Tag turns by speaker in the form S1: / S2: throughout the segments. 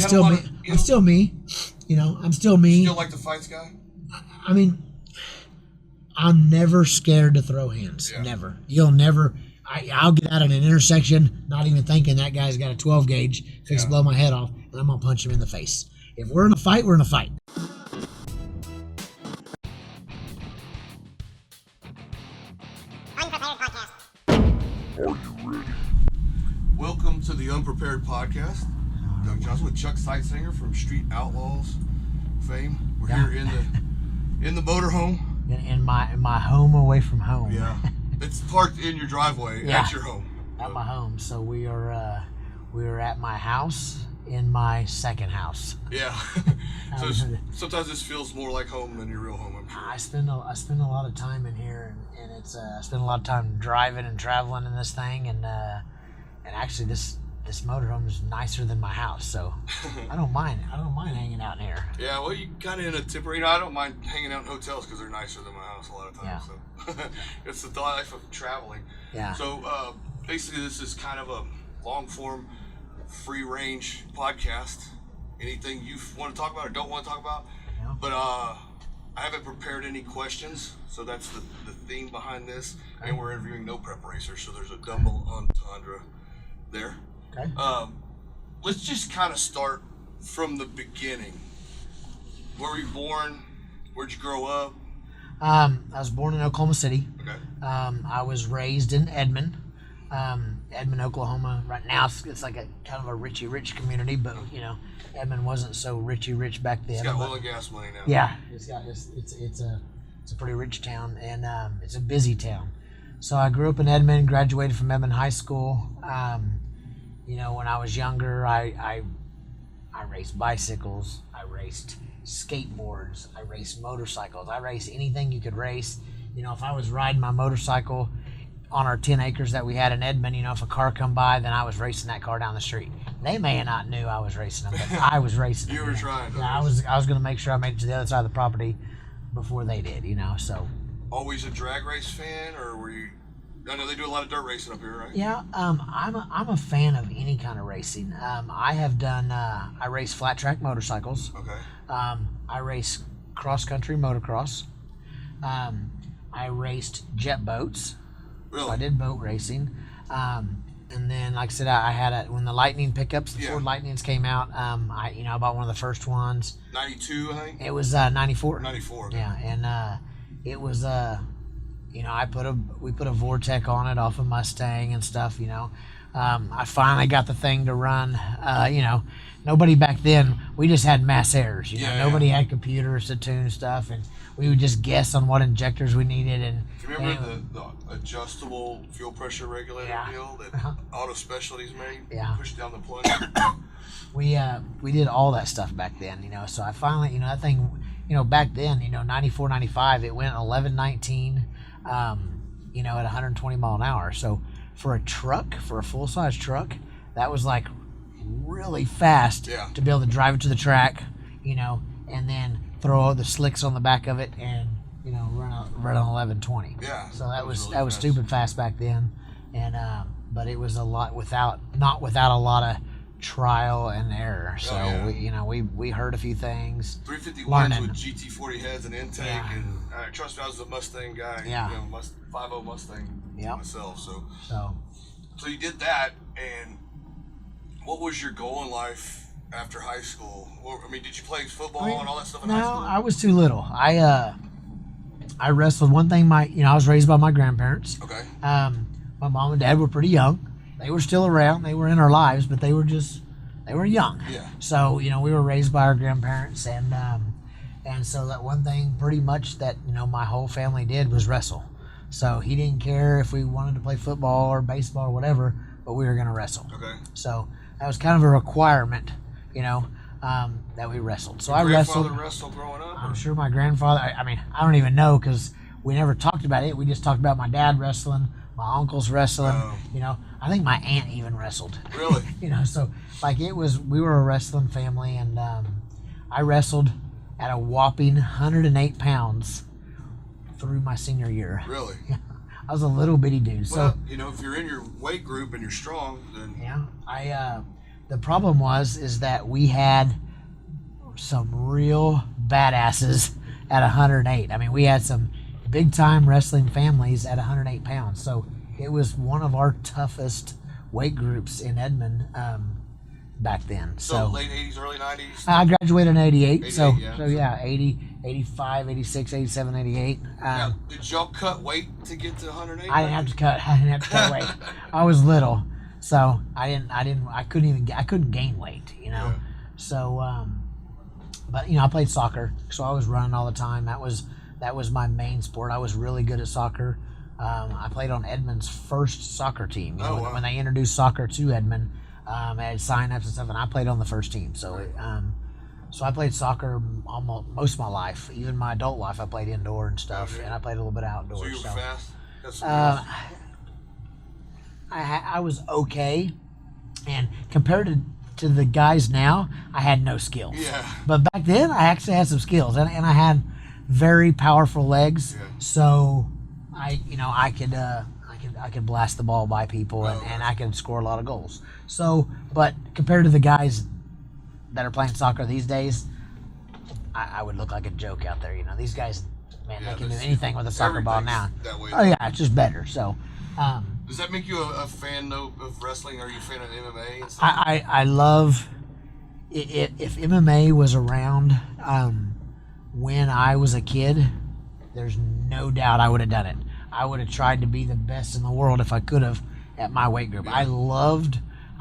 S1: still me. I'm still me. I'm still me.
S2: Still like the fights guy?
S1: I mean, I'm never scared to throw hands. Yeah. Never. You'll never. I'll get out at an intersection, not even thinking that guy's got a 12 gauge, fix to blow my head off, and I'm going to punch him in the face. If we're in a fight, we're in a fight.
S3: Unprepared Podcast.
S2: Are you ready? Welcome to the Unprepared Podcast. Doug Johnson with Chuck Seitsinger from Street Outlaws fame. We're here in the motorhome.
S1: In my home away from home.
S2: Yeah. It's parked in your driveway at your home.
S1: At my home. So we are at my house in my second house.
S2: Yeah. So sometimes this feels more like home than your real home, I'm sure.
S1: I spend a lot of time in here, and it's I spend a lot of time driving and traveling in this thing, and actually this motorhome is nicer than my house, so I don't mind hanging out in here.
S2: Yeah, well, you kind of in a temporary. I don't mind hanging out in hotels because they're nicer than my house a lot of times. Yeah. So it's the life of traveling. Yeah. So basically, this is kind of a long form, free range podcast. Anything you want to talk about or don't want to talk about. Yeah. But I haven't prepared any questions, so that's the theme behind this. Okay. And we're interviewing no prep racers, so there's a double entendre there. Okay. Let's just kind of start from the beginning. Where were you born? Where'd you grow up?
S1: I was born in Oklahoma City. Okay. I was raised in Edmond, Oklahoma. Right now, it's like a kind of a richy rich community, but Edmond wasn't so richy rich back then.
S2: It's got oil and gas money now.
S1: Yeah, it's a pretty rich town, and it's a busy town. So I grew up in Edmond, graduated from Edmond High School. When I was younger, I raced bicycles, I raced skateboards, I raced motorcycles, I raced anything you could race. If I was riding my motorcycle on our 10 acres that we had in Edmond, if a car come by, then I was racing that car down the street. They may have not knew I was racing them, but I was racing them.
S2: You were trying to
S1: I was going to make sure I made it to the other side of the property before they did, so.
S2: Always a drag race fan, or were you? I know they do a lot of dirt racing up here, right?
S1: Yeah, I'm a fan of any kind of racing. I have done. I race flat track motorcycles. Okay. I race cross country motocross. I raced jet boats.
S2: Really?
S1: So I did boat racing. And then, like I said, I had when the Lightning pickups, the Ford Lightnings came out. I bought one of the first ones.
S2: 92, I think.
S1: It was 94.
S2: 94. Okay.
S1: Yeah, and it was we put a Vortec on it off a Mustang and stuff, I finally got the thing to run. Nobody back then, we just had mass errors, nobody had computers to tune stuff, and we would just guess on what injectors we needed. And
S2: do you remember the adjustable fuel pressure regulator deal that Auto Specialties made? Yeah. Pushed down the plunger?
S1: We did all that stuff back then, so I finally, that thing, back then, 94, 95, it went 11, 19, at 120 mile an hour. So for a full-size truck, that was like really fast to be able to drive it to the track, and then throw all the slicks on the back of it and, run on 1120. Yeah. So that was really fast. Stupid fast back then. And, but it was a lot not without a lot of trial and error. So we heard a few things.
S2: 350 lines with GT40 heads and intake, and trust me, I was a Mustang guy. Yeah. 5.0 Mustang myself. So you did that, and what was your goal in life after high school? Did you play football and all that stuff in high school? No,
S1: I was too little. I wrestled. One thing, I was raised by my grandparents. Okay. My mom and dad were pretty young. They were still around. They were in our lives, but they were young. Yeah. So, we were raised by our grandparents, and so that one thing pretty much that, my whole family did was wrestle. So he didn't care if we wanted to play football or baseball or whatever, but we were going to wrestle. Okay. So that was kind of a requirement, that we wrestled. So I wrestled.
S2: Your grandfather wrestled growing up?
S1: I'm sure my grandfather, I don't even know because we never talked about it. We just talked about my dad wrestling, my uncles wrestling, I think my aunt even wrestled.
S2: Really?
S1: So we were a wrestling family, and I wrestled at a whopping 108 pounds through my senior year.
S2: Really?
S1: I was a little bitty dude.
S2: Well, if you're in your weight group and you're strong, then...
S1: Yeah. the problem is that we had some real badasses at 108. I mean, we had some big time wrestling families at 108 pounds. So it was one of our toughest weight groups in Edmond back then.
S2: So late 80s, early 90s?
S1: I graduated in 88. So
S2: yeah.
S1: 80, 85, 86, 87, 88.
S2: Now, did y'all cut weight to get to 108?
S1: I didn't have to cut weight. I was little. So I couldn't gain weight, you know?
S2: Yeah.
S1: So, but I played soccer. So I was running all the time. That was my main sport. I was really good at soccer. I played on Edmond's first soccer team. When they introduced soccer to Edmond, I had sign-ups and stuff, and I played on the first team. So, so I played soccer almost most of my life. Even my adult life, I played indoor and stuff, and I played a little bit outdoors.
S2: So you were fast?
S1: I was okay, and compared to the guys now, I had no skills.
S2: Yeah.
S1: But back then, I actually had some skills, and I had very powerful legs.
S2: Yeah.
S1: So I could blast the ball by people, and I could score a lot of goals. So, but compared to the guys that are playing soccer these days, I would look like a joke out there. These guys, man, they can do anything with a soccer ball now.
S2: That way.
S1: Oh yeah, it's just better. So.
S2: Does that make you a fan though of wrestling? Are you a fan of MMA and stuff?
S1: I love it. If MMA was around when I was a kid, there's no doubt I would have done it. I would have tried to be the best in the world if I could have at my weight group.
S2: Yeah.
S1: I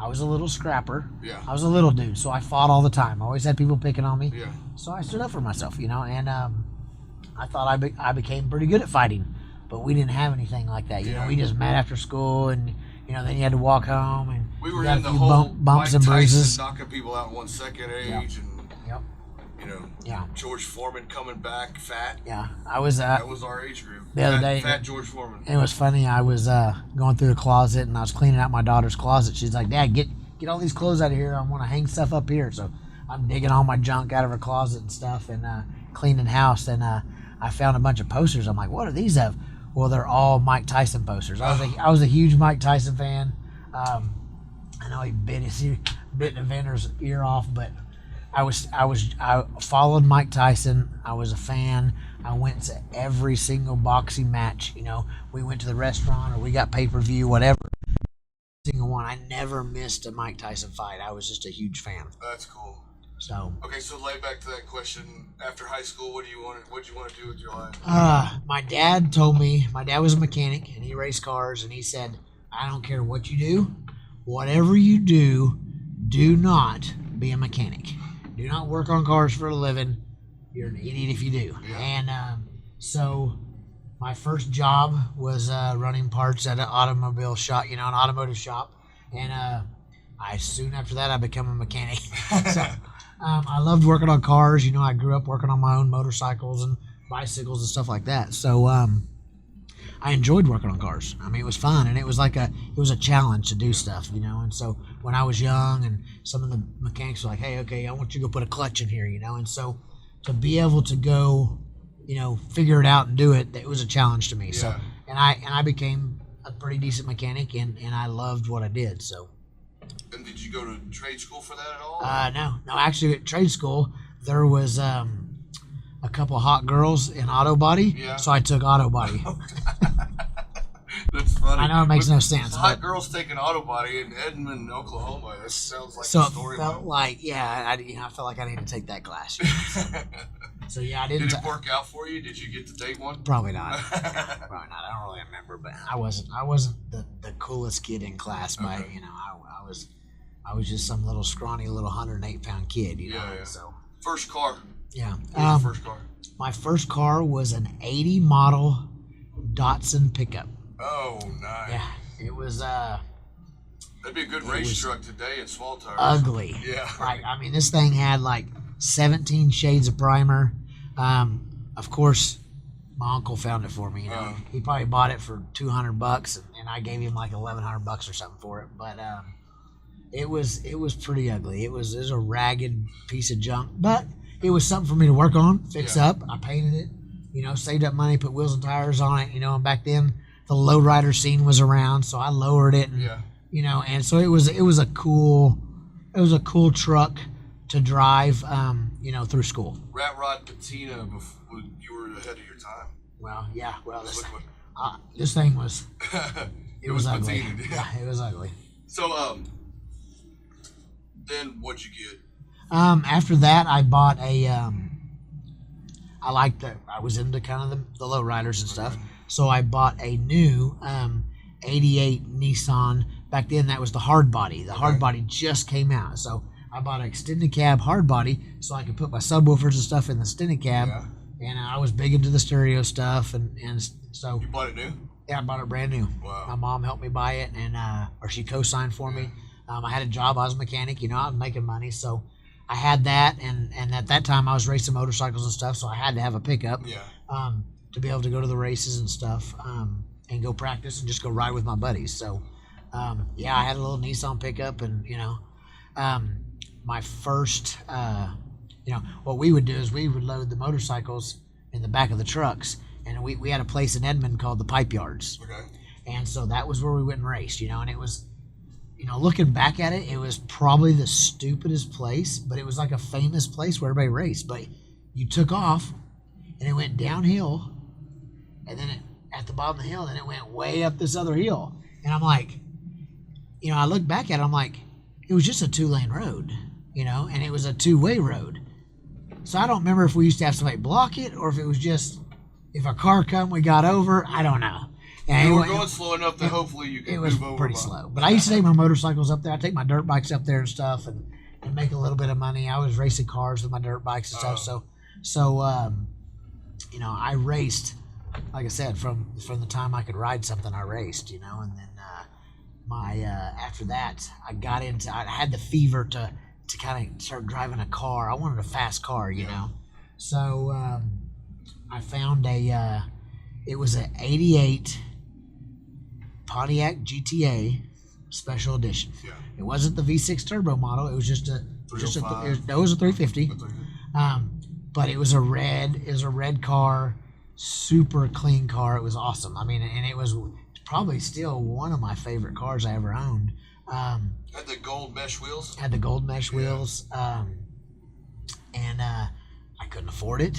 S1: was a little scrapper.
S2: Yeah.
S1: I was a little dude, so I fought all the time. I always had people picking on me.
S2: Yeah.
S1: So I stood up for myself, and I thought I became pretty good at fighting. But we didn't have anything like that. We just met after school, and then you had to walk home, and
S2: we were in the whole
S1: bumps and bruises,
S2: knocking people out in 1 second age, and George Foreman coming back fat.
S1: Yeah, I was.
S2: That was our age group.
S1: The other day,
S2: fat George Foreman.
S1: It was funny. I was going through the closet, and I was cleaning out my daughter's closet. She's like, "Dad, get all these clothes out of here. I want to hang stuff up here." So I'm digging all my junk out of her closet and stuff, and cleaning house. And I found a bunch of posters. I'm like, "What are these of?" Well, they're all Mike Tyson posters. I was a huge Mike Tyson fan. I know he bit an inventor's ear off, but I followed Mike Tyson. I was a fan. I went to every single boxing match. We went to the restaurant or we got pay-per-view, whatever. Single one. I never missed a Mike Tyson fight. I was just a huge fan.
S2: That's cool.
S1: So
S2: lay back to that question. After high school, what did you want to do with your life?
S1: My dad told me. My dad was a mechanic, and he raced cars. And he said, "I don't care what you do, whatever you do, do not be a mechanic. Do not work on cars for a living. You're an idiot if you do."
S2: Yeah.
S1: And so my first job was running parts at an automobile shop, an automotive shop. And soon after that, I became a mechanic. So. I loved working on cars. I grew up working on my own motorcycles and bicycles and stuff like that. So I enjoyed working on cars. I mean, it was fun, and it was a challenge to do stuff, And so when I was young, and some of the mechanics were like, "Hey, okay, I want you to go put a clutch in here," And so to be able to go, figure it out and do it, it was a challenge to me.
S2: Yeah.
S1: So and I became a pretty decent mechanic, and I loved what I did. So.
S2: And did you go to trade school for that at all?
S1: No. Actually, at trade school, there was a couple of hot girls in auto body, so I took auto body.
S2: That's funny.
S1: I know it makes no sense.
S2: Hot girls taking auto body in Edmond, Oklahoma. That sounds like
S1: so
S2: a story.
S1: So it felt like, I felt like I needed to take that class. So I didn't.
S2: Did it work out for you? Did you get to date one?
S1: Probably not. Probably not. I don't really remember, but I wasn't the coolest kid in class. By I was just some little scrawny little 108-pound kid.
S2: Yeah.
S1: So
S2: first car.
S1: Yeah.
S2: What was your first car?
S1: My first car was an 80 model Datsun pickup.
S2: Oh, nice.
S1: Yeah. It was.
S2: That'd be a good race truck today in small tires.
S1: Ugly.
S2: Yeah.
S1: This thing had 17 shades of primer. Of course, my uncle found it for me. He probably bought it for $200, and I gave him $1,100 or something for it. But it was pretty ugly. It was a ragged piece of junk, but it was something for me to work on, fix up. I painted it, saved up money, put wheels and tires on it. And back then the lowrider scene was around, so I lowered it. And, and so it was a cool was a cool truck to drive, through school.
S2: Rat Rod Patina, you were ahead of your time.
S1: Well, yeah. Well, this thing was. It was ugly.
S2: Patinaed,
S1: yeah, it was ugly.
S2: So, then what'd you get?
S1: After that, I bought a. I was into kind of the lowriders and stuff, so I bought a new 88 Nissan. Back then, that was the hard body. The hard body just came out, so I bought an extended cab hard body so I could put my subwoofers and stuff in the extended cab. Yeah. And I was big into the stereo stuff, and so.
S2: You bought it new?
S1: Yeah, I bought it brand new.
S2: Wow.
S1: My mom helped me buy it, and or she co-signed for me. I had a job. I was a mechanic. I was making money, so I had that. And at that time, I was racing motorcycles and stuff, so I had to have a pickup to be able to go to the races and stuff and go practice and just go ride with my buddies. So, I had a little Nissan pickup, and, my first, what we would do is we would load the motorcycles in the back of the trucks. And we had a place in Edmond called the Pipe Yards.
S2: Okay.
S1: And so that was where we went and raced, and it was, looking back at it, it was probably the stupidest place, but it was like a famous place where everybody raced. But you took off, and it went downhill, and then at the bottom of the hill, then it went way up this other hill. And I'm like, I look back at it, I'm like, it was just a 2-lane road, and it was a 2-way road. So I don't remember if we used to have somebody block it or if it was just... If a car come, we got over. I don't know.
S2: And you were going slow enough that hopefully you could move over. It was
S1: pretty slow. But I used to take my motorcycles up there. I take my dirt bikes up there and stuff and make a little bit of money. I was racing cars with my dirt bikes and stuff. So I raced, like I said, from the time I could ride something, I raced, And then after that, I had the fever to kind of start driving a car. I wanted a fast car, So... I found it was an 88 Pontiac GTA Special Edition. Yeah. It wasn't the V6 turbo model. It was just it was a 350. But it was a red car, super clean car. It was awesome. I mean, and it was probably still one of my favorite cars I ever owned.
S2: Had the gold mesh wheels?
S1: Had the gold mesh wheels. And I couldn't afford it.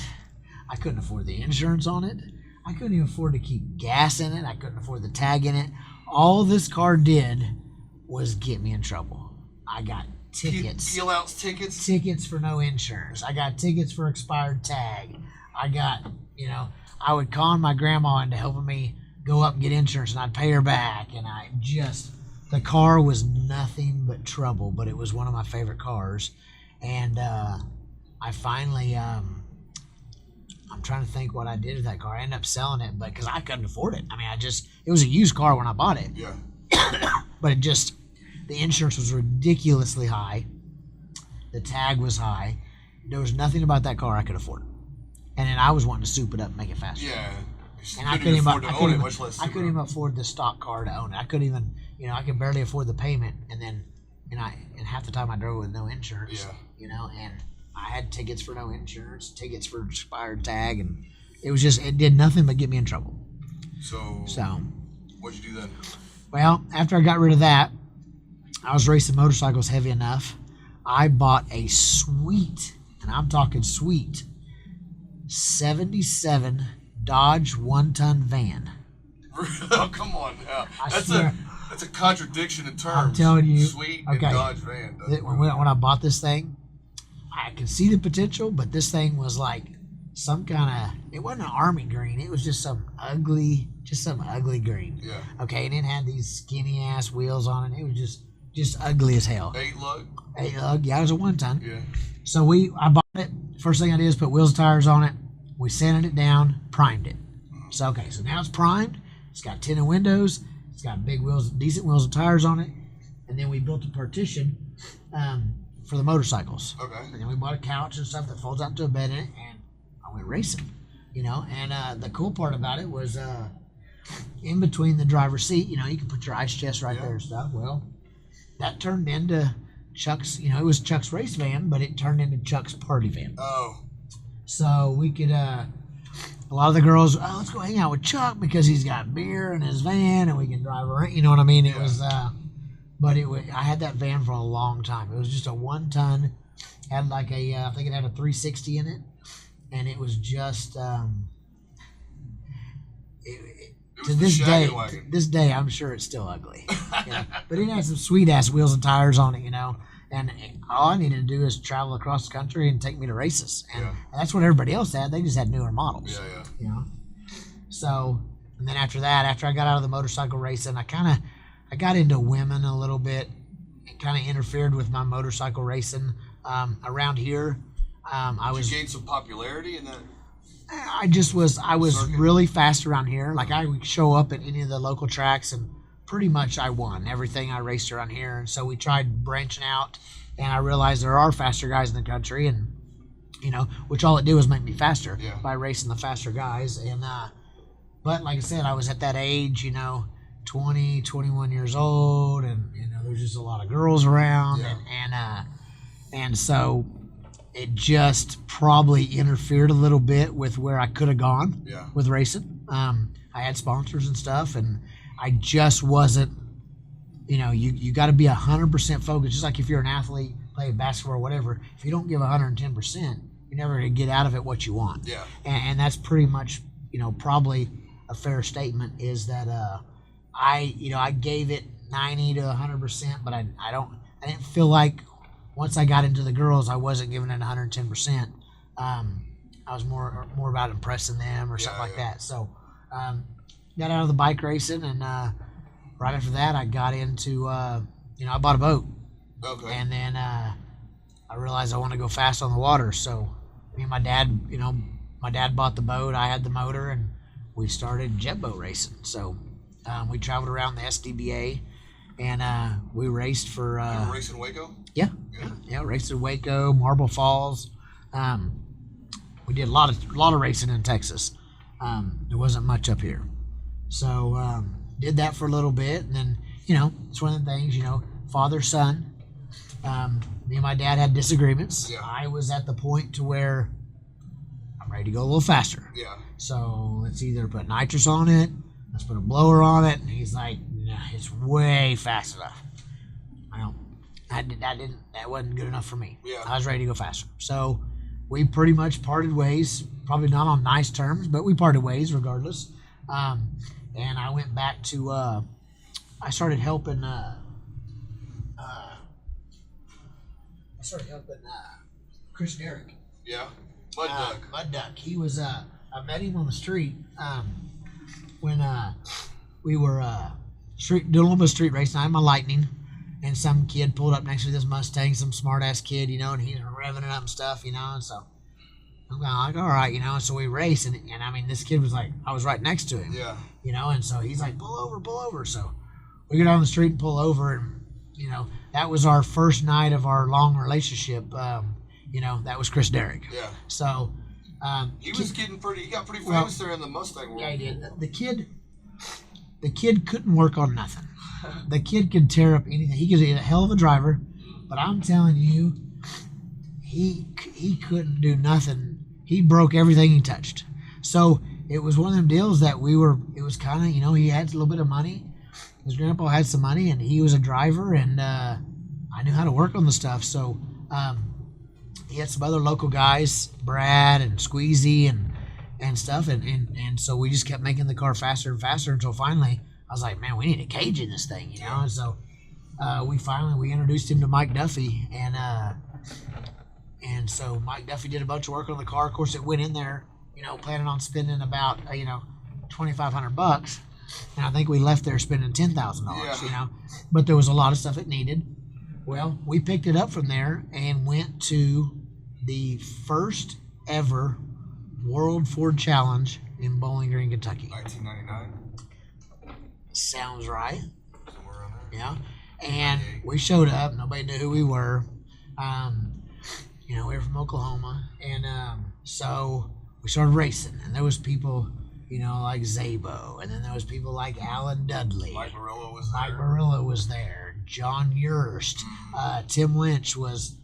S1: I couldn't afford the insurance on it. I couldn't even afford to keep gas in it. I couldn't afford the tag in it. All this car did was get me in trouble. I got tickets.
S2: Peel outs tickets?
S1: Tickets for no insurance. I got tickets for expired tag. I got, I would con my grandma into helping me go up and get insurance, and I'd pay her back. And the car was nothing but trouble, but it was one of my favorite cars. And I finally... I'm trying to think what I did with that car. I ended up selling it, but because I couldn't afford it. I mean, it was a used car when I bought it.
S2: Yeah.
S1: But the insurance was ridiculously high. The tag was high. There was nothing about that car I could afford. And then I was wanting to soup it up and make it faster.
S2: Yeah.
S1: And I couldn't even afford the stock car to own it. I couldn't even, I could barely afford the payment. And then, and half the time I drove with no insurance.
S2: Yeah.
S1: And I had tickets for no insurance, tickets for expired tag, and it did nothing but get me in trouble.
S2: So what'd you do then?
S1: Well, after I got rid of that, I was racing motorcycles heavy enough. I bought a sweet, and I'm talking sweet, 77 Dodge 1-ton van.
S2: Oh, come on now. That's a contradiction in terms.
S1: I'm telling you.
S2: Sweet and Dodge van.
S1: When I bought this thing, I could see the potential, but this thing was like some kind of, it wasn't an army green. It was just some ugly green.
S2: Yeah.
S1: Okay, and it had these skinny ass wheels on it. It was just ugly as hell.
S2: 8 lug?
S1: 8 lug, yeah, it was a 1-ton.
S2: Yeah.
S1: So I bought it. First thing I did is put wheels and tires on it. We sanded it down, primed it. So now it's primed. It's got tinted windows. It's got big wheels, decent wheels and tires on it. And then we built a partition for the motorcycles. Okay. And then we bought a couch and stuff that folds out to a bed in it, and I went racing, And the cool part about it was in between the driver's seat, you can put your ice chest right there and stuff. Well, that turned into Chuck's, it was Chuck's race van, but it turned into Chuck's party van.
S2: Oh.
S1: So we could, a lot of the girls, let's go hang out with Chuck because he's got beer in his van and we can drive around, you know what I mean? It was, but I had that van for a long time. It was just a 1 ton, had like I think it had a 360 in it, and it was just to this day, I'm sure it's still ugly. But it had some sweet ass wheels and tires on it, and all I needed to do is travel across the country and take me to races, and that's what everybody else had. They just had newer models. So, and then after I got out of the motorcycle racing, I got into women a little bit. It kind of interfered with my motorcycle racing around here.
S2: Did you gain some popularity in that?
S1: I was really fast around here. Like I would show up at any of the local tracks and pretty much I won everything I raced around here. And so we tried branching out, and I realized there are faster guys in the country, and which all it did was make me faster by racing the faster guys. And but like I said, I was at that age, 20, 21 years old, and there's just a lot of girls around, and so it just probably interfered a little bit with where I could have gone with racing. I had sponsors and stuff, and I just wasn't, you got to be 100% focused. Just like if you're an athlete, play basketball or whatever, if you don't give 110%, you're never going to get out of it what you want. Yeah. And that's pretty much, probably a fair statement is that I gave it 90 to 100%, but I didn't feel like once I got into the girls, I wasn't giving it 110%. I was more about impressing them or something like that. So, got out of the bike racing, and right after that, I got into, I bought a boat. Okay. And then I realized I want to go fast on the water. So, me and my dad, my dad bought the boat, I had the motor, and we started jet boat racing. So, we traveled around the SDBA. And we raced for.
S2: You were racing Waco?
S1: Yeah, raced in Waco, Marble Falls. We did a lot of racing in Texas. There wasn't much up here, so did that for a little bit, and then it's one of the things, father son. Me and my dad had disagreements. Yeah. I was at the point to where I'm ready to go a little faster. Yeah. So let's either put nitrous on it, let's put a blower on it, and he's like, it's way fast enough. That wasn't good enough for me. Yeah. I was ready to go faster. So we pretty much parted ways, probably not on nice terms, but we parted ways regardless. And I went back to, I started helping, Chris Derrick.
S2: Yeah. Mud
S1: Duck. He was, I met him on the street, when, we were, doing a little bit of street racing. I had my Lightning, and some kid pulled up next to this Mustang, some smart ass kid, and he's revving it up and stuff, and so I'm like, all right, and so we race, and I mean, this kid was like, I was right next to him, and so he's like, pull over. So we get on the street and pull over, and that was our first night of our long relationship. That was Chris Derrick. Yeah. So
S2: he got pretty famous there in the Mustang world.
S1: Yeah, he did. The kid couldn't work on nothing. The kid could tear up anything. He could be a hell of a driver, but I'm telling you, he couldn't do nothing. He broke everything he touched. So it was one of them deals that it was kind of, he had a little bit of money. His grandpa had some money, and he was a driver, and I knew how to work on the stuff. So he had some other local guys, Brad and Squeezy and stuff, and so we just kept making the car faster and faster until finally I was like, man, we need a cage in this thing, and so we introduced him to Mike Duffy, and so Mike Duffy did a bunch of work on the car. Of course, it went in there, planning on spending about $2,500, and I think we left there spending $10,000, but there was a lot of stuff it needed. Well, we picked it up from there and went to the first ever World Ford Challenge in Bowling Green, Kentucky.
S2: 1999?
S1: Sounds right.
S2: Somewhere around there.
S1: Yeah. And we showed up. Nobody knew who we were. We were from Oklahoma. And so we started racing. And there was people, like Zabo. And then there was people like Alan Dudley.
S2: Mike Murillo
S1: was there. John Yurst. Tim Lynch was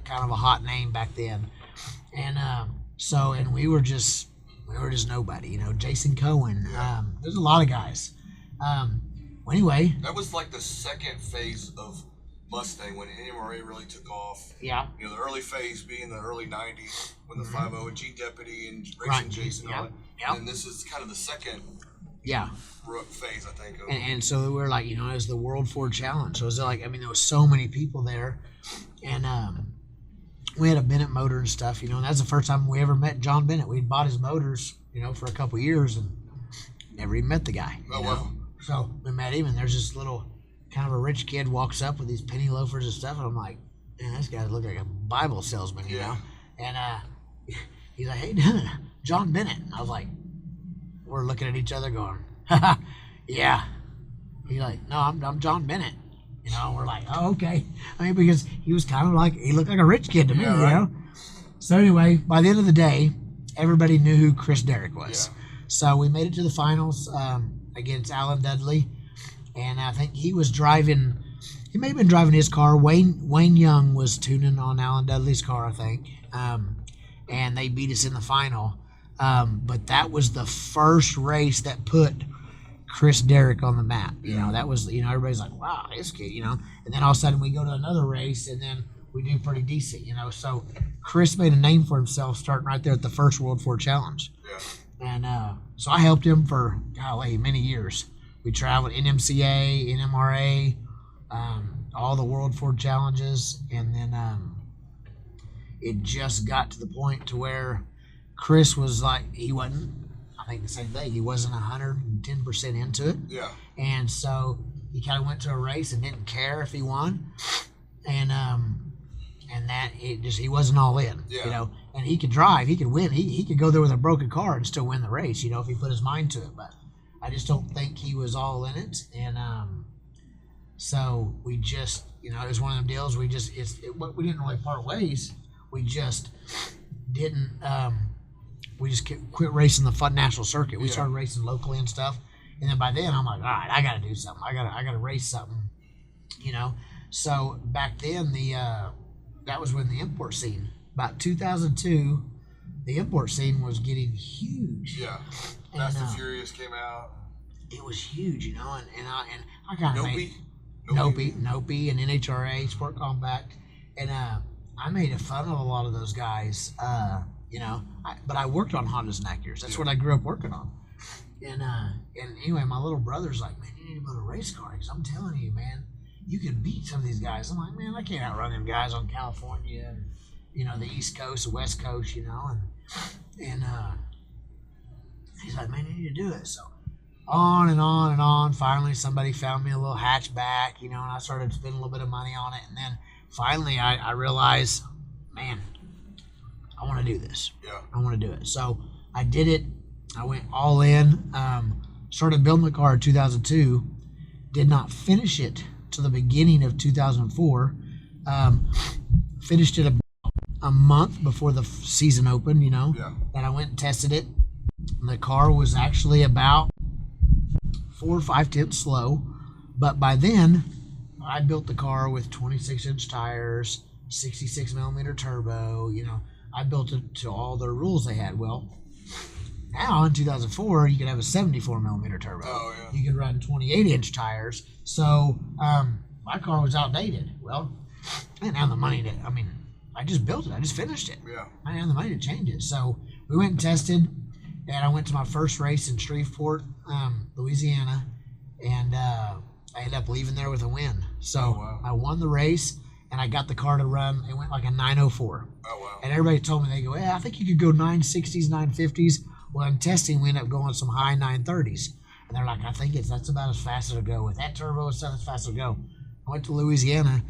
S1: kind of a hot name back then. And and we were just nobody, Jason Cohen. There's a lot of guys. Well, anyway.
S2: That was like the second phase of Mustang when NMRA really took off.
S1: Yeah.
S2: You know, the early phase being the early 90s when the 5.0 and G Deputy and Racing Jason and all that. Yep. And then this is kind of the second phase, I think.
S1: And so we were like, you know, it was the World Ford Challenge. So it was like, I mean, there was so many people there. And we had a Bennett motor and stuff, you know, and that's the first time we ever met John Bennett. We'd bought his motors, you know, for a couple of years and never even met the guy.
S2: Oh, wow.
S1: So we met him, and there's this little kind of a rich kid walks up with these penny loafers and stuff, and I'm like, man, this guy looks like a Bible salesman, you know? And he's like, hey, John Bennett. And I was like, we're looking at each other going, yeah. He's like, no, I'm John Bennett. You know, and we're like, oh, okay. I mean, because he was kind of like, he looked like a rich kid to me, you know? So anyway, by the end of the day, everybody knew who Chris Derrick was. Yeah. So we made it to the finals against Alan Dudley. And I think he was driving, he may have been driving his car. Wayne Young was tuning on Alan Dudley's car, I think. And they beat us in the final. But that was the first race that put Chris Derrick on the map. You know, that was, you know, everybody's like, wow, this kid, you know. And then all of a sudden we go to another race and then we do pretty decent, you know. So Chris made a name for himself starting right there at the first World Ford Challenge. Yeah. And so I helped him for, golly, many years. We traveled NMCA, NMRA, all the World Ford Challenges. And then it just got to the point to where Chris was like, he wasn't, I think the same thing. He wasn't 110% into it. Yeah. And so he kind of went to a race and didn't care if he won. And that it just, he wasn't all in, you know, and he could drive, he could win. He could go there with a broken car and still win the race, you know, if he put his mind to it. But I just don't think he was all in it. And so we just, you know, it was one of them deals. We just, we didn't really part ways. We just didn't, we just quit racing the fun national circuit. We started racing locally and stuff. And then by then I'm like, all right, I got to do something. I got to race something, you know? So back then that was when the import scene, about 2002, the import scene was getting huge.
S2: Yeah. Fast and Furious came out.
S1: It was huge, you know, and I kind of made Nope and NHRA, Sport Compact. And I made fun of a lot of those guys, you know, but I worked on Hondas and Acuras. That's what I grew up working on. And anyway, my little brother's like, man, you need to build a race car. Because I'm telling you, man, you can beat some of these guys. I'm like, man, I can't outrun them guys on California and, you know, the East Coast, the West Coast, you know. And he's like, man, you need to do it. So on and on and on. Finally, somebody found me a little hatchback, you know, and I started spending a little bit of money on it. And then finally I realized, man, I want to do this. Yeah. I want to do it. So I did it. I went all in. Started building the car in 2002. Did not finish it to the beginning of 2004. Finished it a month before the season opened, you know. Yeah. And I went and tested it. And the car was actually about 4 or 5 tenths slow. But by then, I built the car with 26-inch tires, 66 millimeter turbo, you know. I built it to all the rules they had. Well, now in 2004, you could have a 74 millimeter turbo. Oh, yeah. You could run 28-inch tires. So my car was outdated. Well, I didn't have the money to, I mean, I just built it. I just finished it. Yeah. I didn't have the money to change it. So we went and tested, and I went to my first race in Shreveport, Louisiana, and I ended up leaving there with a win. So I won the race. And I got the car to run. It went like a 904. Oh, wow. And everybody told me, they go, I think you could go 960s, 950s. Well, in testing, we ended up going some high 930s. And they're like, I think that's about as fast as it'll go. With that turbo and stuff, as fast as it'll go. I went to Louisiana,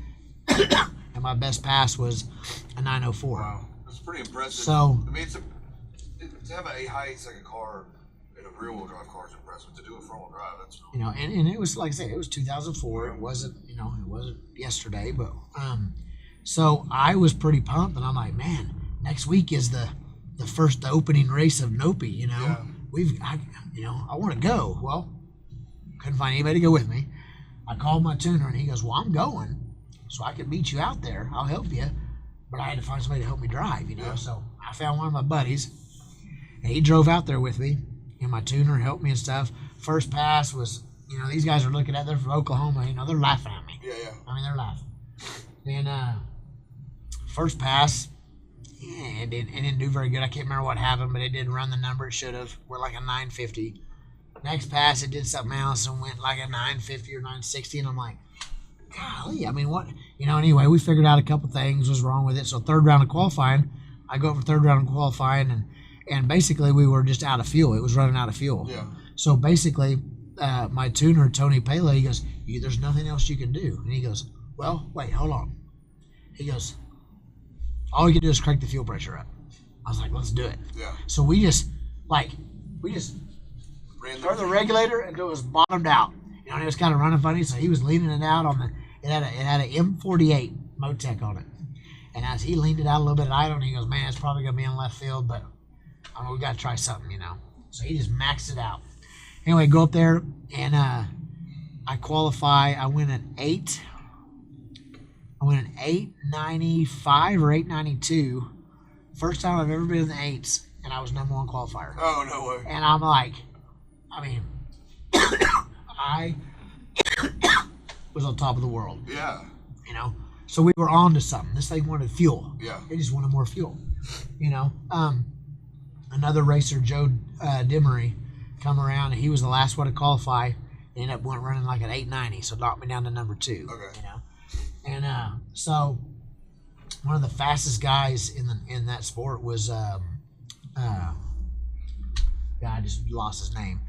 S1: and my best pass was a 904.
S2: Wow. That's pretty impressive.
S1: So,
S2: I mean, to have a high second car in a rear-wheel drive car is impressive. To do it front-wheel drive, that's really,
S1: you know, and it was, like I said, it was 2004. It wasn't, you know, it wasn't yesterday, but so I was pretty pumped, and I'm like, man, next week is the opening race of Nope, you know. Yeah. I want to go. Well, couldn't find anybody to go with me. I called my tuner, and he goes, well, I'm going, so I can meet you out there. I'll help you, but I had to find somebody to help me drive, you know. Yeah. So I found one of my buddies, and he drove out there with me, and my tuner helped me and stuff. First pass was, you know, these guys are looking at, they're from Oklahoma, you know, they're laughing at me.
S2: Yeah.
S1: I mean, they're laughing. And first pass, it didn't do very good. I can't remember what happened, but it didn't run the number it should have. We're like a 950. Next pass, it did something else and went like a 950 or 960, and I'm like, golly, I mean, what? You know, anyway, we figured out a couple things was wrong with it. So third round of qualifying, I go for third round of qualifying, and basically we were just out of fuel. It was running out of fuel.
S2: Yeah.
S1: So basically, my tuner, Tony Pele, he goes, there's nothing else you can do. And he goes, well, wait, hold on. He goes, all you can do is crank the fuel pressure up. I was like, let's do it.
S2: Yeah.
S1: So we just turned the regulator until it was bottomed out. You know, and it was kind of running funny, so he was leaning it out on it had an M48 Motec on it. And as he leaned it out a little bit at idle, and he goes, man, it's probably going to be in left field, but I mean, we got to try something, you know. So he just maxed it out. Anyway, go up there, and I qualify. I win an 895 or 892. First time I've ever been in the 8s, and I was number one qualifier.
S2: Oh, no way.
S1: And I'm like, I mean, I was on top of the world.
S2: Yeah.
S1: You know? So we were on to something. This thing wanted fuel.
S2: Yeah.
S1: They just wanted more fuel. You know? Another racer, Joe Dimery, come around, and he was the last one to qualify. He ended up running like an 890, so knocked me down to number 2.
S2: Okay.
S1: You know? And so one of the fastest guys in that sport was I just lost his name.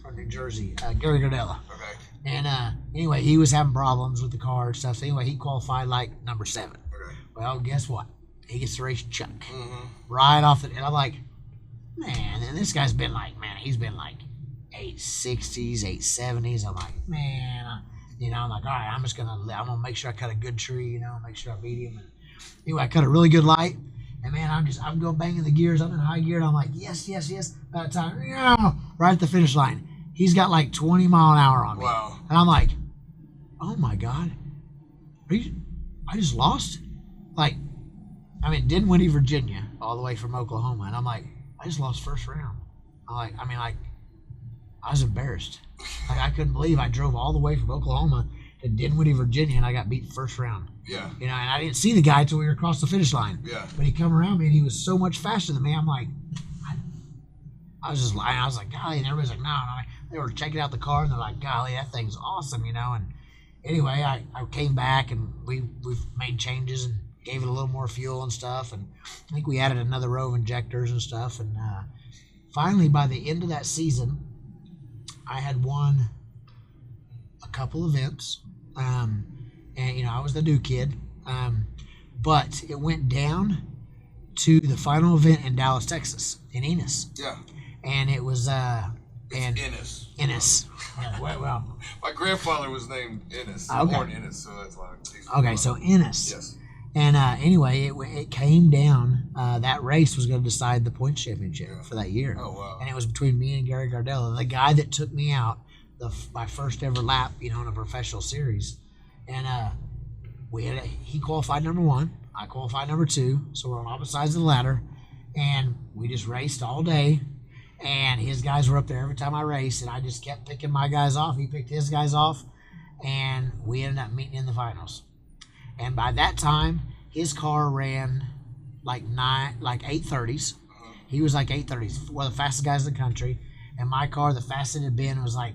S1: From New Jersey, Gary Gardella.
S2: Okay.
S1: And anyway, he was having problems with the car and stuff. So anyway, he qualified like number 7.
S2: Okay.
S1: Well, guess what? He gets to race Chuck.
S2: Mm-hmm.
S1: Right off the, and I'm like, man, and this guy's been like, man, he's been like 860s, 870s. I'm like, man, you know, I'm like, all right, I'm gonna make sure I cut a good tree, you know, make sure I beat him. And anyway, I cut a really good light. And man, I'm going banging the gears. I'm in high gear, and I'm like, yes. By the time, right at the finish line, he's got like 20 mile an hour on me.
S2: Wow.
S1: And I'm like, oh my God, I just lost? Like, I mean, Dinwiddie, Virginia, all the way from Oklahoma. And I'm like, I just lost first round. I was embarrassed. Like, I couldn't believe I drove all the way from Oklahoma to Dinwiddie, Virginia, and I got beat first round.
S2: Yeah.
S1: You know, and I didn't see the guy until we were across the finish line.
S2: Yeah.
S1: But he come around me, and he was so much faster than me. I'm like, I was like, golly, and everybody's like, no. And they were checking out the car, and they're like, golly, that thing's awesome, you know. And anyway, I came back, and we've made changes and gave it a little more fuel and stuff. And I think we added another row of injectors and stuff. And finally, by the end of that season, I had won a couple events. And, you know, I was the new kid. But it went down to the final event in Dallas, Texas, in Ennis.
S2: Yeah.
S1: And it was...
S2: Ennis.
S1: Ennis. Yeah, well,
S2: my grandfather was named Ennis.
S1: Okay.
S2: Born Ennis, so that's why.
S1: Okay, so Ennis.
S2: Yes.
S1: And anyway, it came down. That race was going to decide the points championship for that year.
S2: Oh, wow.
S1: And it was between me and Gary Gardella, the guy that took me out my first ever lap, you know, in a professional series. And he qualified number 1. I qualified number 2. So we're on opposite sides of the ladder. And we just raced all day. And his guys were up there every time I raced. And I just kept picking my guys off. He picked his guys off. And we ended up meeting in the finals. And by that time, his car ran like 830s. He was like 830s, one of the fastest guys in the country. And my car, the fastest it had been, was like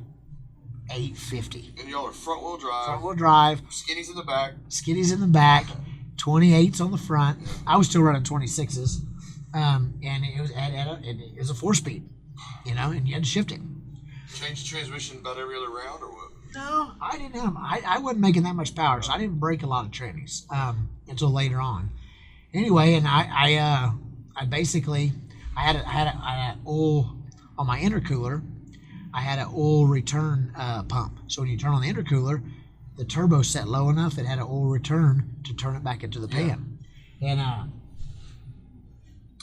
S1: 850.
S2: And y'all are front-wheel drive.
S1: Front-wheel drive.
S2: Skinnies in the back.
S1: Skiddies in the back. 28s on the front. I was still running 26s. And it was a 4-speed, you know, and you had to shift it.
S2: Change the transmission about every other round or what?
S1: No, I didn't have. I wasn't making that much power, so I didn't break a lot of trannies until later on. Anyway, and I basically had an oil on my intercooler. I had an oil return pump. So when you turn on the intercooler, the turbo set low enough it had an oil return to turn it back into the pan. And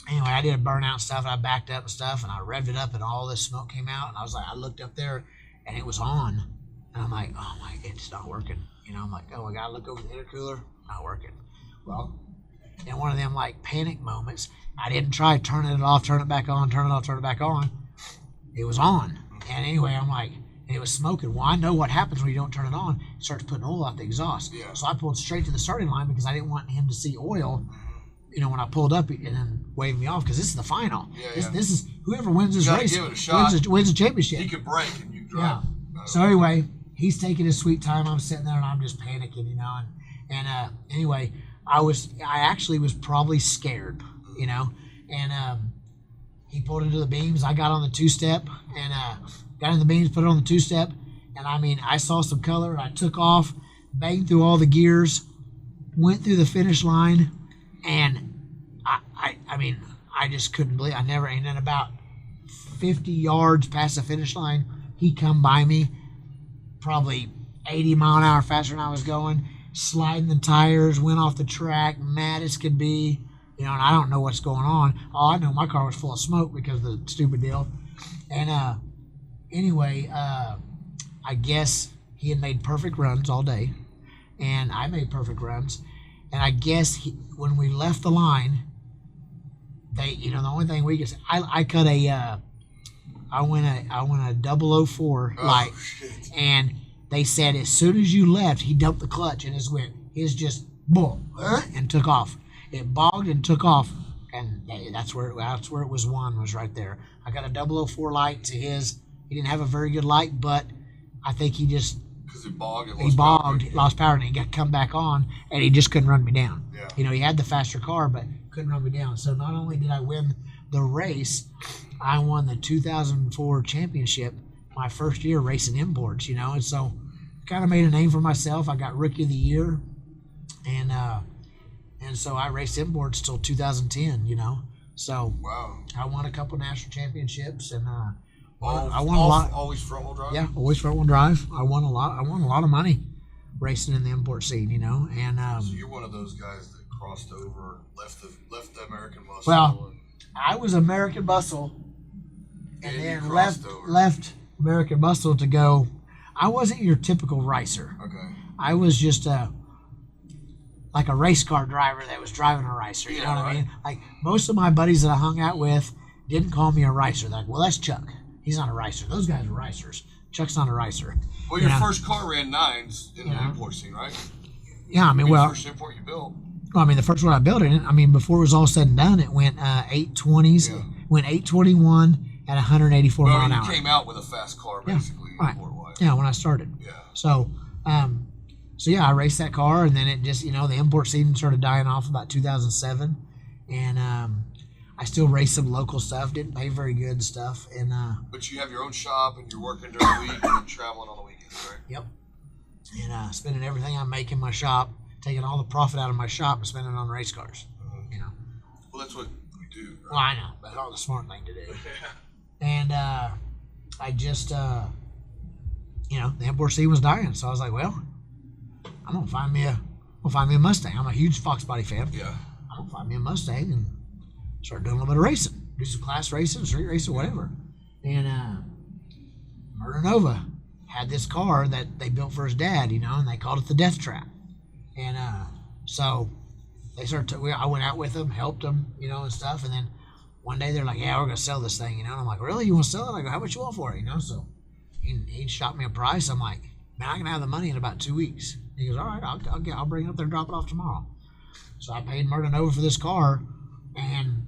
S1: anyway, I did a burnout stuff, and I backed up and stuff, and I revved it up, and all this smoke came out, and I looked up there, and it was on. And I'm like, oh my, it's not working. You know, I'm like, oh, I gotta look over the intercooler, not working. Well, in one of them like panic moments, I didn't try turning it off, turn it back on, turn it off, turn it back on. It was on. And anyway, I'm like, and it was smoking. Well, I know what happens when you don't turn it on. It starts putting oil out the exhaust.
S2: Yeah.
S1: So I pulled straight to the starting line because I didn't want him to see oil, when I pulled up and then wave me off, because this is the final. This is whoever wins this race
S2: give it a shot.
S1: wins the championship.
S2: He could break and you drive.
S1: Yeah. So anyway, he's taking his sweet time. I'm sitting there and I'm just panicking, and anyway, I actually was probably scared, and he pulled into the beams. I got on the two-step and got in the beams, put it on the two-step, and I saw some color. I took off, banged through all the gears, went through the finish line, and I just couldn't believe. And then about 50 yards past the finish line, he come by me, probably 80 mile an hour faster than I was going, sliding the tires, went off the track, mad as could be, and I don't know what's going on. All I know, my car was full of smoke because of the stupid deal. And anyway, I guess he had made perfect runs all day, and I made perfect runs. And I guess when we left the line, the only thing we could say, I cut I went a 004 light, and they said as soon as you left, he dumped the clutch and his just boom and took off. It bogged and took off, and that's where it was was right there. I got a 004 light to his. He didn't have a very good light, but I think he just.
S2: Because he bogged,
S1: lost power, and he got come back on, and he just couldn't run me down.
S2: Yeah.
S1: He had the faster car, but couldn't run me down. So not only did I win the race, I won the 2004 championship, my first year racing imports, and so kind of made a name for myself. I got Rookie of the Year, and so I raced imports till 2010, So
S2: wow.
S1: I won a couple national championships, and I won a lot.
S2: Always front wheel drive?
S1: Yeah, always front wheel drive. I won a lot of money racing in the import scene, and
S2: so you're one of those guys that crossed over, left the American muscle.
S1: Well, I was American muscle, and then left American muscle to go. I wasn't your typical racer.
S2: Okay.
S1: I was just like a race car driver that was driving a racer. You know what I mean? Like most of my buddies that I hung out with didn't call me a racer. They're like, well, that's Chuck. He's not a racer. Those guys are racers. Chuck's not a racer.
S2: Well, your first car ran 9s in the import scene, right?
S1: Yeah,
S2: the first import you built.
S1: Well, the first one I built in it, before it was all said and done, it went 820s. Yeah. Went 821 at 184 mile an hour.
S2: You came out with a fast car, basically.
S1: Right. Yeah, when I started.
S2: Yeah.
S1: So, I raced that car, and then it just, the import scene started dying off about 2007, and I still raced some local stuff. Didn't pay very good and stuff, and.
S2: But you have your own shop, and you're working during the week, and then traveling on the weekends, right?
S1: Yep. And spending everything I make in my shop, taking all the profit out of my shop and spending it on race cars.
S2: Well, that's what we do. Right?
S1: Well, I know. That's all the smart thing to do. And I just, the import scene was dying, so I was like, well, I'm gonna find me a Mustang. I'm a huge Fox Body fan.
S2: Yeah.
S1: I'm gonna find me a Mustang and start doing a little bit of racing, do some class racing, street racing, whatever. And Murder Nova had this car that they built for his dad, and they called it the Death Trap. And so they started. I went out with them, helped them, and stuff. And then one day they're like, "Yeah, we're gonna sell this thing," and I'm like, "Really? You want to sell it?" I go, "How much you want for it?" So he shot me a price. I'm like, "Man, I can have the money in about 2 weeks." He goes, "All right, I'll bring it up there and drop it off tomorrow." So I paid Murder Nova for this car, and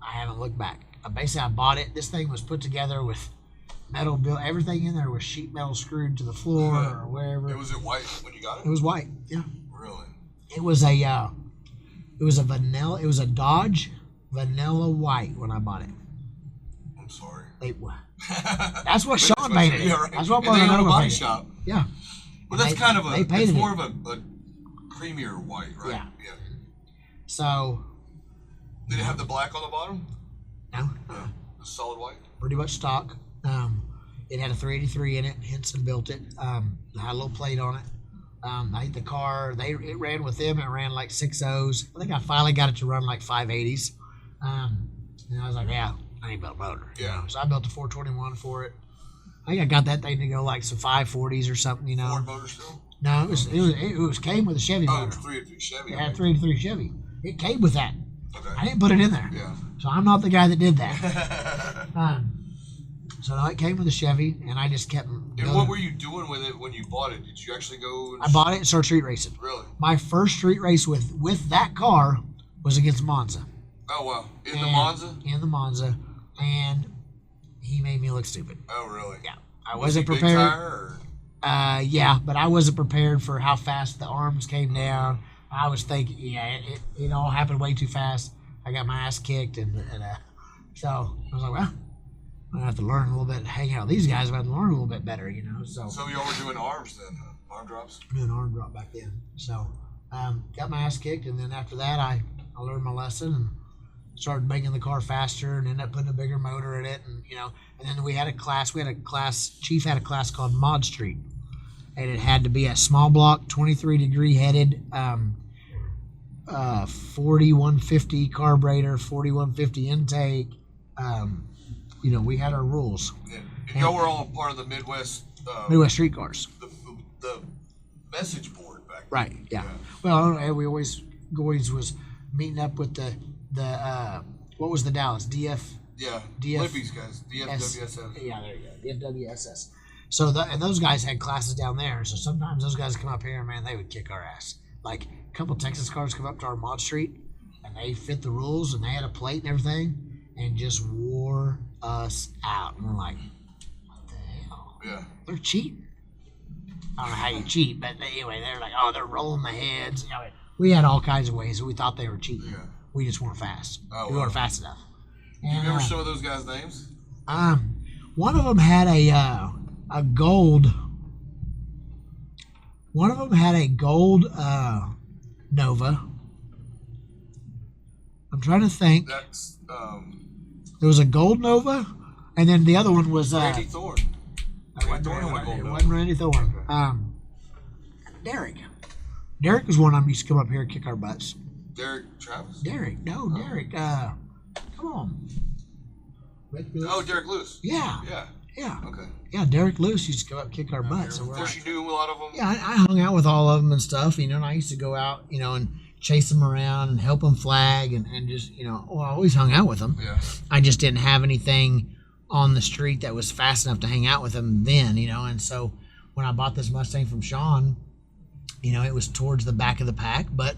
S1: I haven't looked back. Basically, I bought it. This thing was put together with metal built. Everything in there was sheet metal screwed to the floor or wherever.
S2: Was it white when you got it?
S1: It was white. Yeah.
S2: Really?
S1: It was a Dodge vanilla white when I bought it.
S2: I'm sorry.
S1: That's what Sean painted it.
S2: Yeah, right.
S1: That's what
S2: Murder Nova painted. Body
S1: it.
S2: shop.
S1: Yeah.
S2: Well, that's kind of it's more of a creamier white, right?
S1: Yeah. So.
S2: Did it have the black on the bottom?
S1: No.
S2: Yeah. The solid white?
S1: Pretty much stock. It had a 383 in it. Henson built it. It had a little plate on it. I think the car, it ran with them. It ran like 6.0s. I think I finally got it to run like 580s. And I was like, yeah, I need to build a motor.
S2: Yeah.
S1: So I built a 421 for it. I think I got that thing to go like some 540s or something,
S2: Ford motor still?
S1: No, it came with a Chevy motor.
S2: Oh, it was 383 Chevy.
S1: It had a 383 Chevy. It came with that.
S2: Okay.
S1: I didn't put it in there.
S2: Yeah.
S1: So I'm not the guy that did that. So it came with a Chevy, and I just kept going.
S2: And what were you doing with it when you bought it? Did you actually go?
S1: I bought it and started street racing.
S2: Really?
S1: My first street race with that car was against Monza.
S2: Oh, wow. In the Monza?
S1: In the Monza. And he made me look stupid.
S2: Oh, really?
S1: Yeah. I wasn't prepared.
S2: Big tire, or?
S1: Yeah, but I wasn't prepared for how fast the arms came down. I was thinking, it all happened way too fast. I got my ass kicked, and so I was like, well, I'm gonna have to learn a little bit. Hang out with these guys, I'm gonna have to learn a little bit better, So
S2: y'all were doing arms then, arm drops?
S1: Doing arm drop back then. So got my ass kicked, and then after that, I learned my lesson and started making the car faster, and ended up putting a bigger motor in it, and and then we had a class. Chief had a class called Mod Street, and it had to be a small block, 23 degree headed. 4150 carburetor, 4150 intake. We had our rules.
S2: Yeah. And y'all were all part of the Midwest
S1: street cars.
S2: The message board back then.
S1: Right. Yeah. Well, we always was meeting up with the what was the Dallas DF?
S2: Yeah.
S1: DF.
S2: Libby's guys. DFWSS.
S1: Yeah, there you go. DFWSS. So and those guys had classes down there. So sometimes those guys come up here, man, they would kick our ass. Like a couple Texas cars come up to our Mod Street, and they fit the rules, and they had a plate and everything, and just wore us out. And we're like, what the hell?
S2: Yeah.
S1: They're cheating. I don't know how you cheat, but anyway, they're like, oh, they're rolling the heads. We had all kinds of ways that we thought they were cheating. Yeah. We just weren't fast. We weren't fast enough.
S2: And, you remember some of those guys' names?
S1: One of them had a gold. One of them had a gold Nova. I'm trying to think.
S2: That's
S1: there was a gold Nova, and then the other one was
S2: Randy Thorne.
S1: It wasn't Randy Thorne. Derek was one of them used to come up here and kick our butts.
S2: Derek Travis?
S1: Derek. Come on.
S2: Derek Lewis.
S1: Yeah.
S2: Okay.
S1: Yeah, Derek Lewis used to come up and kick our butts.
S2: Of course, you knew a lot of them.
S1: Yeah, I hung out with all of them and stuff, and I used to go out, and chase them around and help them flag and just, I always hung out with them.
S2: Yeah.
S1: I just didn't have anything on the street that was fast enough to hang out with them then, and so when I bought this Mustang from Sean, it was towards the back of the pack, but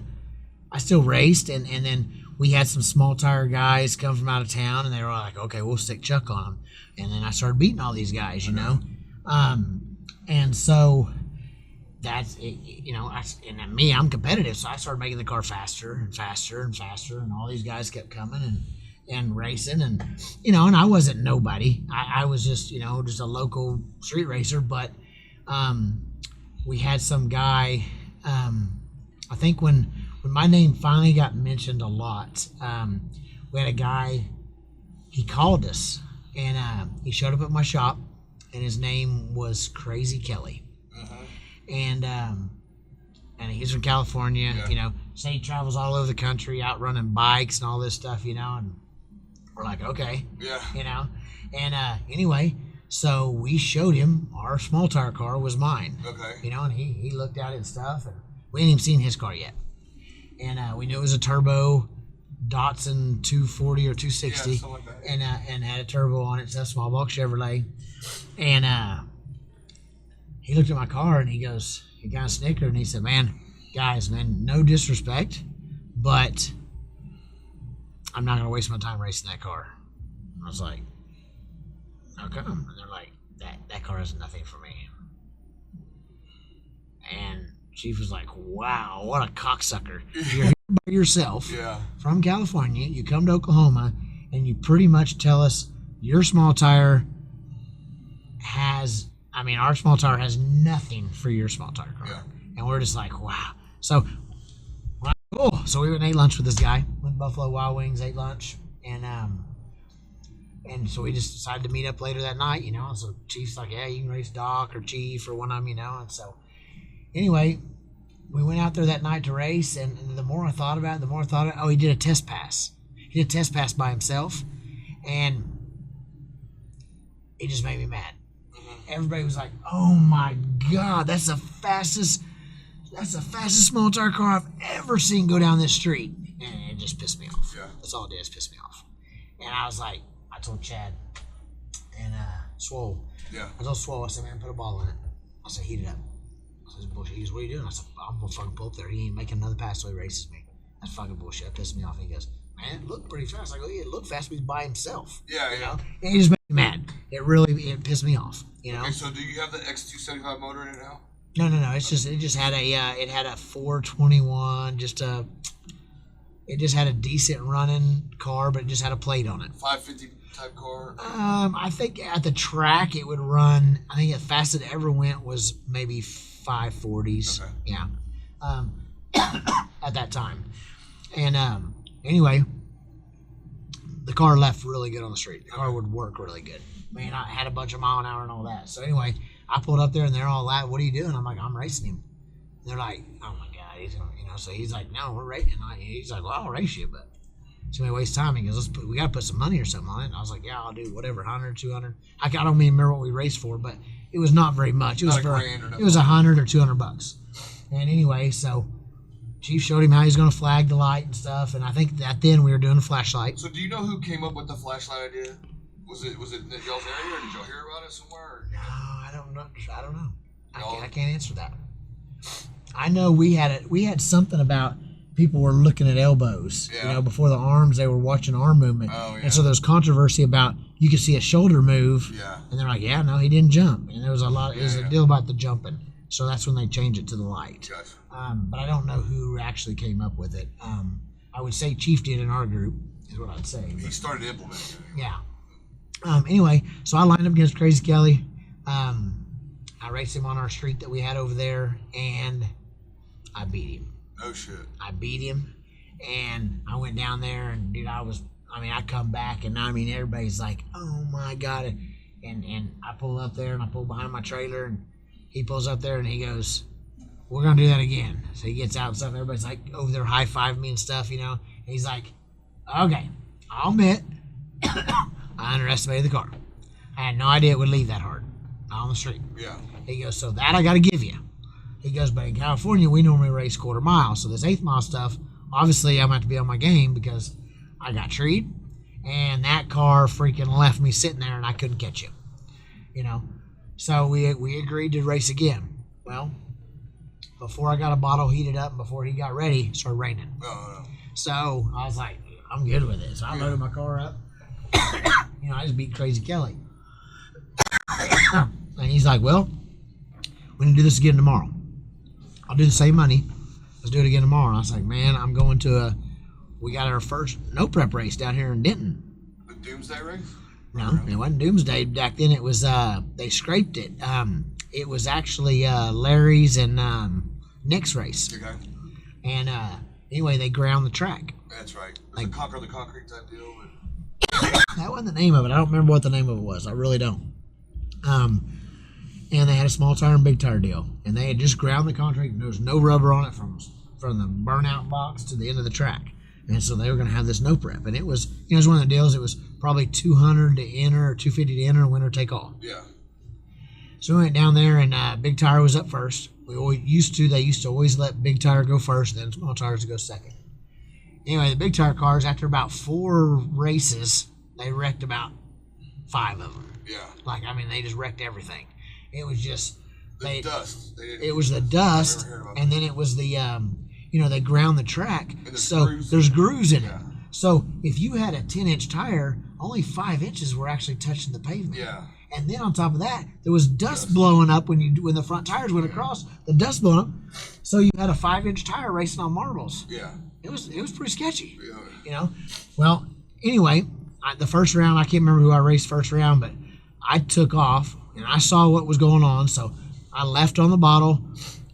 S1: I still raced, and then we had some small tire guys come from out of town, and they were like, okay, we'll stick Chuck on them. And then I started beating all these guys, and so that's it, and me, I'm competitive, so I started making the car faster and faster and faster, and all these guys kept coming and racing, and and I wasn't nobody. I was just just a local street racer, but we had some guy. I think when my name finally got mentioned a lot, we had a guy. He called us, and he showed up at my shop, and his name was Crazy Kelly. And he's from California.
S2: Yeah.
S1: Say he travels all over the country, out running bikes and all this stuff. And we're like, okay.
S2: Yeah.
S1: And anyway, so we showed him our small tire car was mine.
S2: Okay.
S1: And he looked at it and stuff, and we hadn't even seen his car yet. And we knew it was a turbo Datsun 240 or 260.
S2: Yeah, something like that.
S1: And had a turbo on it. It's a small block Chevrolet. And he looked at my car, and he kind of snickered, and he said, man, no disrespect, but I'm not going to waste my time racing that car. I was like, how come? And they're like, that car is nothing for me. And Chief was like, wow, what a cocksucker. You're here by yourself from California. You come to Oklahoma, and you pretty much tell us your small tire our small tire has nothing for your small tire car.
S2: Yeah.
S1: And we're just like, wow. So we went and ate lunch with this guy. Went to Buffalo Wild Wings, ate lunch. And so we just decided to meet up later that night, And so Chief's like, yeah, you can race Doc or Chief or one of them, And so anyway, we went out there that night to race. And the more I thought about it, he did a test pass. He did a test pass by himself. And it just made me mad. Everybody was like, oh my God, that's the fastest small tire car I've ever seen go down this street. And it just pissed me off.
S2: Yeah.
S1: That's all it did, is piss me off. And I was like, I told Chad. And Swole.
S2: Yeah.
S1: I told Swole, I said, man, put a ball in it. I said, heat it up. I said, bullshit. He goes, what are you doing? I said, I'm going to fucking pull up there. He ain't making another pass so he races me. That's fucking bullshit. That pissed me off. He goes, man, it looked pretty fast. I go, yeah, it looked fast, but he's by himself.
S2: Yeah,
S1: you know? And he just made me mad. It pissed me off, you know?
S2: Okay, so do you have the X275 motor in it now?
S1: No. It just had a 421, it just had a decent running car, but it just had a plate on it.
S2: 550 type car?
S1: I think at the track it would run, I think the fastest it ever went was maybe 540s.
S2: Okay.
S1: Yeah. At that time. And anyway, the car left really good on the street. The car would work really good. I mean, I had a bunch of mile an hour and all that. So anyway, I pulled up there and they're all like, what are you doing? I'm like, I'm racing him. And they're like, oh my God, he's gonna, you know. So he's like, no, we're racing. He's like, well, I'll race you, but it's gonna waste time. He goes, we gotta put some money or something on it. And I was like, yeah, I'll do whatever, 100, 200. I don't even remember what we raced for, but it was not very much. It was $100 or $200. And anyway, so Chief showed him how he's going to flag the light and stuff, and I think that then we were doing a flashlight.
S2: So do you know who came up with the flashlight idea? Was it y'all's area, or did y'all hear about it somewhere?
S1: No, I don't know. I can't answer that. I know we had something about people were looking at elbows.
S2: Yeah.
S1: You know, before the arms, they were watching arm movement.
S2: Oh, yeah.
S1: And so there was controversy about you could see a shoulder move.
S2: Yeah.
S1: And they're like, yeah, no, he didn't jump. And there was a deal about the jumping. So that's when they changed it to the light.
S2: Gotcha.
S1: But I don't know who actually came up with it. I would say Chief did in our group, is what I'd say.
S2: He started implementing it.
S1: Yeah. Anyway, so I lined up against Crazy Kelly. I raced him on our street that we had over there, and I beat him.
S2: No shit.
S1: I beat him, and I went down there, and dude, I come back, and everybody's like, oh my God. And I pull up there, and I pull behind my trailer, and he pulls up there, and he goes, we're going to do that again. So he gets out and stuff. Everybody's like over there high-fiving me and stuff, you know. And he's like, okay, I'll admit, I underestimated the car. I had no idea it would leave that hard on the street.
S2: Yeah.
S1: He goes, so that I got to give you. He goes, but in California, we normally race quarter mile. So this 8th mile stuff, obviously I'm going to have to be on my game because I got treed. And that car freaking left me sitting there and I couldn't catch him. You know. So we agreed to race again. Well, before I got a bottle heated up and before he got ready, it started raining.
S2: Oh.
S1: So I was like, I'm good with it. So I loaded my car up. You know, I just beat Crazy Kelly. And he's like, well, we're going to do this again tomorrow. I'll do the same money. Let's do it again tomorrow. And I was like, man, I'm going to we got our first no prep race down here in Denton.
S2: The Doomsday race?
S1: No, it wasn't Doomsday. Back then it was, they scraped it. It was actually Larry's and Nick's race.
S2: Okay.
S1: And anyway, they ground the track.
S2: That's right. It was a Conquer the Concrete type deal.
S1: That wasn't the name of it. I don't remember what the name of it was. I really don't. And they had a small tire and big tire deal. And they had just ground the concrete, and there was no rubber on it from the burnout box to the end of the track. And so they were going to have this no prep. And it was, it was one of the deals. It was probably 200 to enter or 250 to enter, winner take all.
S2: Yeah.
S1: So we went down there, and big tire was up first. They used to always let big tire go first, then small tires to go second. Anyway, the big tire cars, after about 4 races, they wrecked about 5 of them.
S2: Yeah.
S1: They just wrecked everything. It was just
S2: the dust.
S1: It was the dust, and then it was the they ground the track, so there's grooves in it. So if you had a 10-inch tire, only 5 inches were actually touching the pavement.
S2: Yeah.
S1: And then on top of that, there was dust blowing up when the front tires went across. The dust blowing up, so you had a 5-inch tire racing on marbles.
S2: Yeah.
S1: It was pretty sketchy.
S2: Yeah.
S1: Well, anyway, the first round, I can't remember who I raced first round, but I took off and I saw what was going on, so I left on the bottle,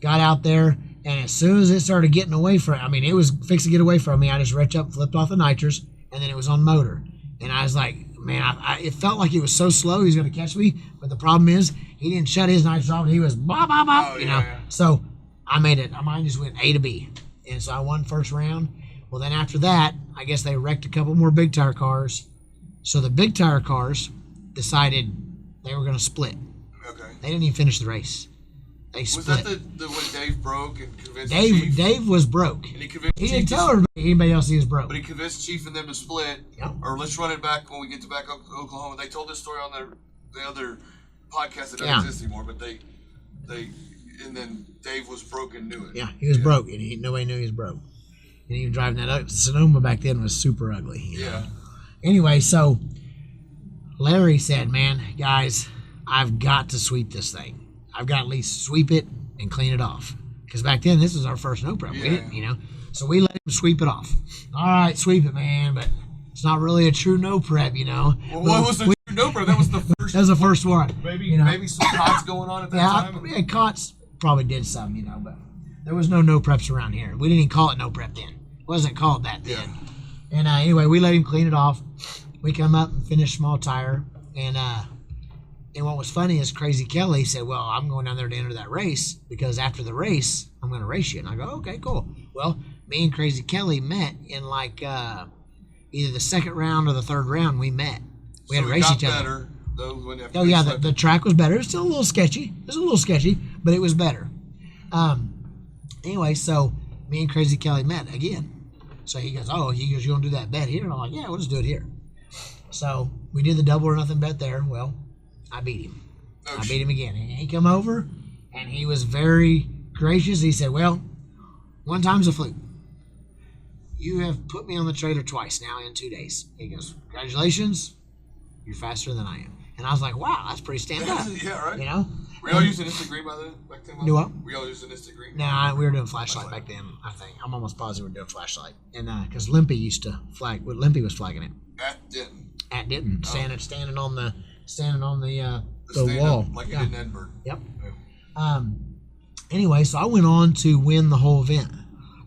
S1: got out there, and as soon as it started getting away from it was fixing to get away from me, I just reached up, flipped off the nitrous, and then it was on motor. And I was like, man, it felt like it was so slow he was going to catch me, but the problem is he didn't shut his nitrous off, and he was blah, blah, blah, Yeah. So I made it. Mine just went A to B. And so I won first round. Well, then after that, I guess they wrecked a couple more big tire cars. So the big tire cars decided they were going to split.
S2: Okay.
S1: They didn't even finish the race. They split.
S2: Was that the when Dave broke and convinced Chief?
S1: Dave was broke.
S2: And he
S1: didn't tell anybody else he was broke.
S2: But he convinced Chief and them to split.
S1: Yep.
S2: Or let's run it back when we get to back Oklahoma. They told this story on the other podcast that doesn't exist anymore, but they, and then Dave was broke and knew it.
S1: Yeah, he was broke, and nobody knew he was broke. And even driving that Sonoma back then was super ugly. You know? Anyway, so Larry said, man, guys, I've got to sweep this thing. I've got to at least sweep it and clean it off. Because back then, this was our first no prep. We didn't, you know. So we let him sweep it off. All right, sweep it, man, but it's not really a true no prep, you know.
S2: Well, what was the true no prep? That was the first.
S1: That was the first one.
S2: Maybe some COTS going on at that time.
S1: Yeah, COTS probably did some, you know, but there was no preps around here. We didn't even call it no prep then. It wasn't called that then. And anyway, we let him clean it off. We come up and finish small tire, and what was funny is Crazy Kelly said, well, I'm going down there to enter that race because after the race, I'm going to race you. And I go, okay, cool. Well, me and Crazy Kelly met in like either the second round or the third round. We met. We had to race each other. The track was better. It was still a little sketchy. But it was better. Anyway, so me and Crazy Kelly met again. So he goes, you going to do that bet here? And I'm like, yeah, we'll just do it here. So we did the double or nothing bet there. Well, I beat him. I beat him again. And he come over, and he was very gracious. He said, well, one time's a fluke. You have put me on the trailer twice now in 2 days. He goes, congratulations. You're faster than I am. And I was like, wow, that's pretty stand-up.
S2: Yeah, right.
S1: You know?
S2: Were y'all using Instant Green back then?
S1: Do what?
S2: Were y'all using Instant Green?
S1: Nah, we were doing flashlight back then, I think. I'm almost positive we were doing flashlight. And because Limpy used to flag, Limpy was flagging it. At Denton. Standing on the wall.
S2: Like it did in Edinburgh.
S1: Yep. Anyway, so I went on to win the whole event.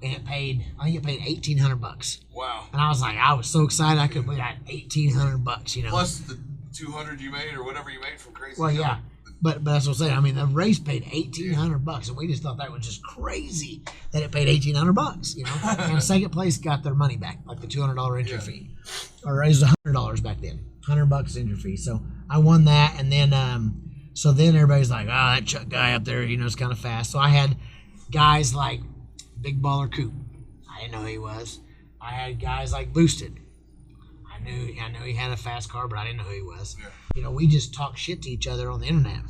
S1: And I think it paid $1,800.
S2: Wow.
S1: And I was so excited I could win that $1,800, you know.
S2: Plus the $200 you made or whatever you made from Crazy.
S1: Well, yeah. But that's what I'm saying. I mean, the race paid $1,800, and we just thought that was just crazy that it paid $1,800, you know. And second place got their money back, like the $200 entry fee, or it was $100 back then, $100 entry fee. So I won that, and then then everybody's like, that Chuck guy up there, you know, is kind of fast. So I had guys like Big Baller Coop. I didn't know who he was. I had guys like Boosted. I knew he had a fast car, but I didn't know who he was. Yeah. You know, we just talked shit to each other on the internet.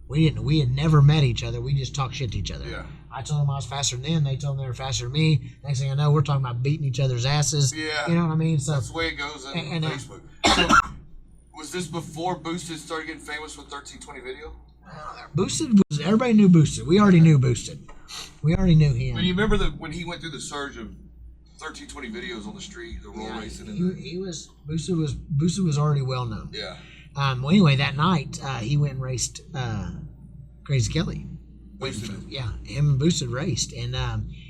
S1: We had never met each other. We just talked shit to each other. Yeah. I told them I was faster than them. They told them they were faster than me. Next thing I know, we're talking about beating each other's asses.
S2: Yeah.
S1: You know what I mean? So
S2: that's the way it goes on Facebook. Was this before Boosted started getting famous with 1320 video?
S1: Boosted was, everybody knew Boosted. We already knew Boosted. We already knew him.
S2: But you remember when he went through the surge of 1320 videos on the street, the roll racing?
S1: Boosted was already well known.
S2: Yeah.
S1: Well, anyway, that night he went and raced Crazy Kelly.
S2: Boosted.
S1: Yeah, him and Boosted raced, and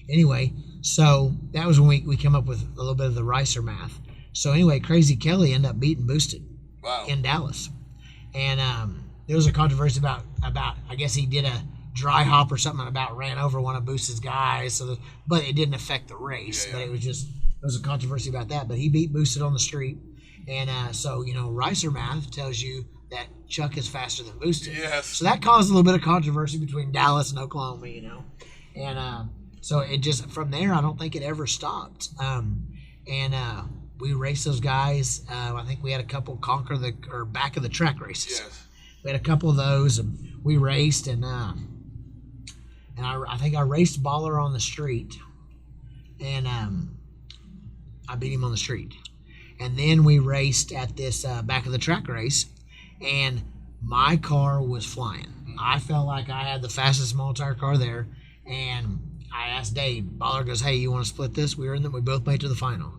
S1: anyway, so that was when we came up with a little bit of the Ricer math. So anyway, Crazy Kelly ended up beating Boosted in Dallas, and there was a controversy about I guess he did a dry hop or something, about ran over one of Boosted's guys. But it didn't affect the race. Yeah. But there was a controversy about that. But he beat Boosted on the street, and so you know, Ricer math tells you that Chuck is faster than Boosted. Yes. So that caused a little bit of controversy between Dallas and Oklahoma, you know, and so it just from there I don't think it ever stopped. We raced those guys. I think we had a couple conquer or back of the track races. Yes. We had a couple of those, and we raced, and I think I raced Baller on the street, and I beat him on the street. And then we raced at this back of the track race, and my car was flying. I felt like I had the fastest small tire car there, and I asked Dave. Baller goes, "Hey, you want to split this?" We both made it to the final.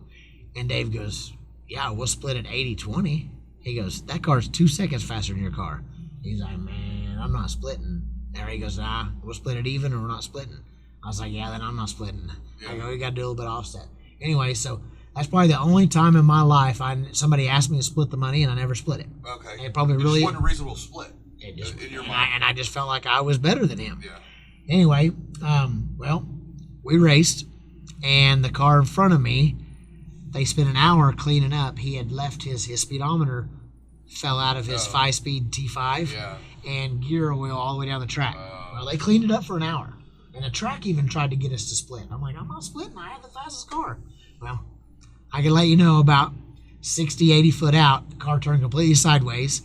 S1: And Dave goes, "Yeah, we'll split it 80-20. He goes, "That car's 2 seconds faster than your car." He's like, "Man, I'm not splitting." There he goes, "We'll split it even, or we're not splitting." I was like, "Yeah, then I'm not splitting." Yeah. I go, "We got to do a little bit of offset." Anyway, so that's probably the only time in my life somebody asked me to split the money, and I never split it.
S2: Okay.
S1: It probably really
S2: wasn't a reasonable split.
S1: In your
S2: mind.
S1: And I just felt like I was better than him.
S2: Yeah.
S1: Anyway, well, we raced, and the car in front of me, they spent an hour cleaning up. He had left his speedometer fell out of his 5-speed T5 and gear oil all the way down the track. Well, they cleaned it up for an hour, and the track even tried to get us to split. I'm like, I'm not splitting. I have the fastest car. Well, I can let you know about 60, 80 foot out, the car turned completely sideways.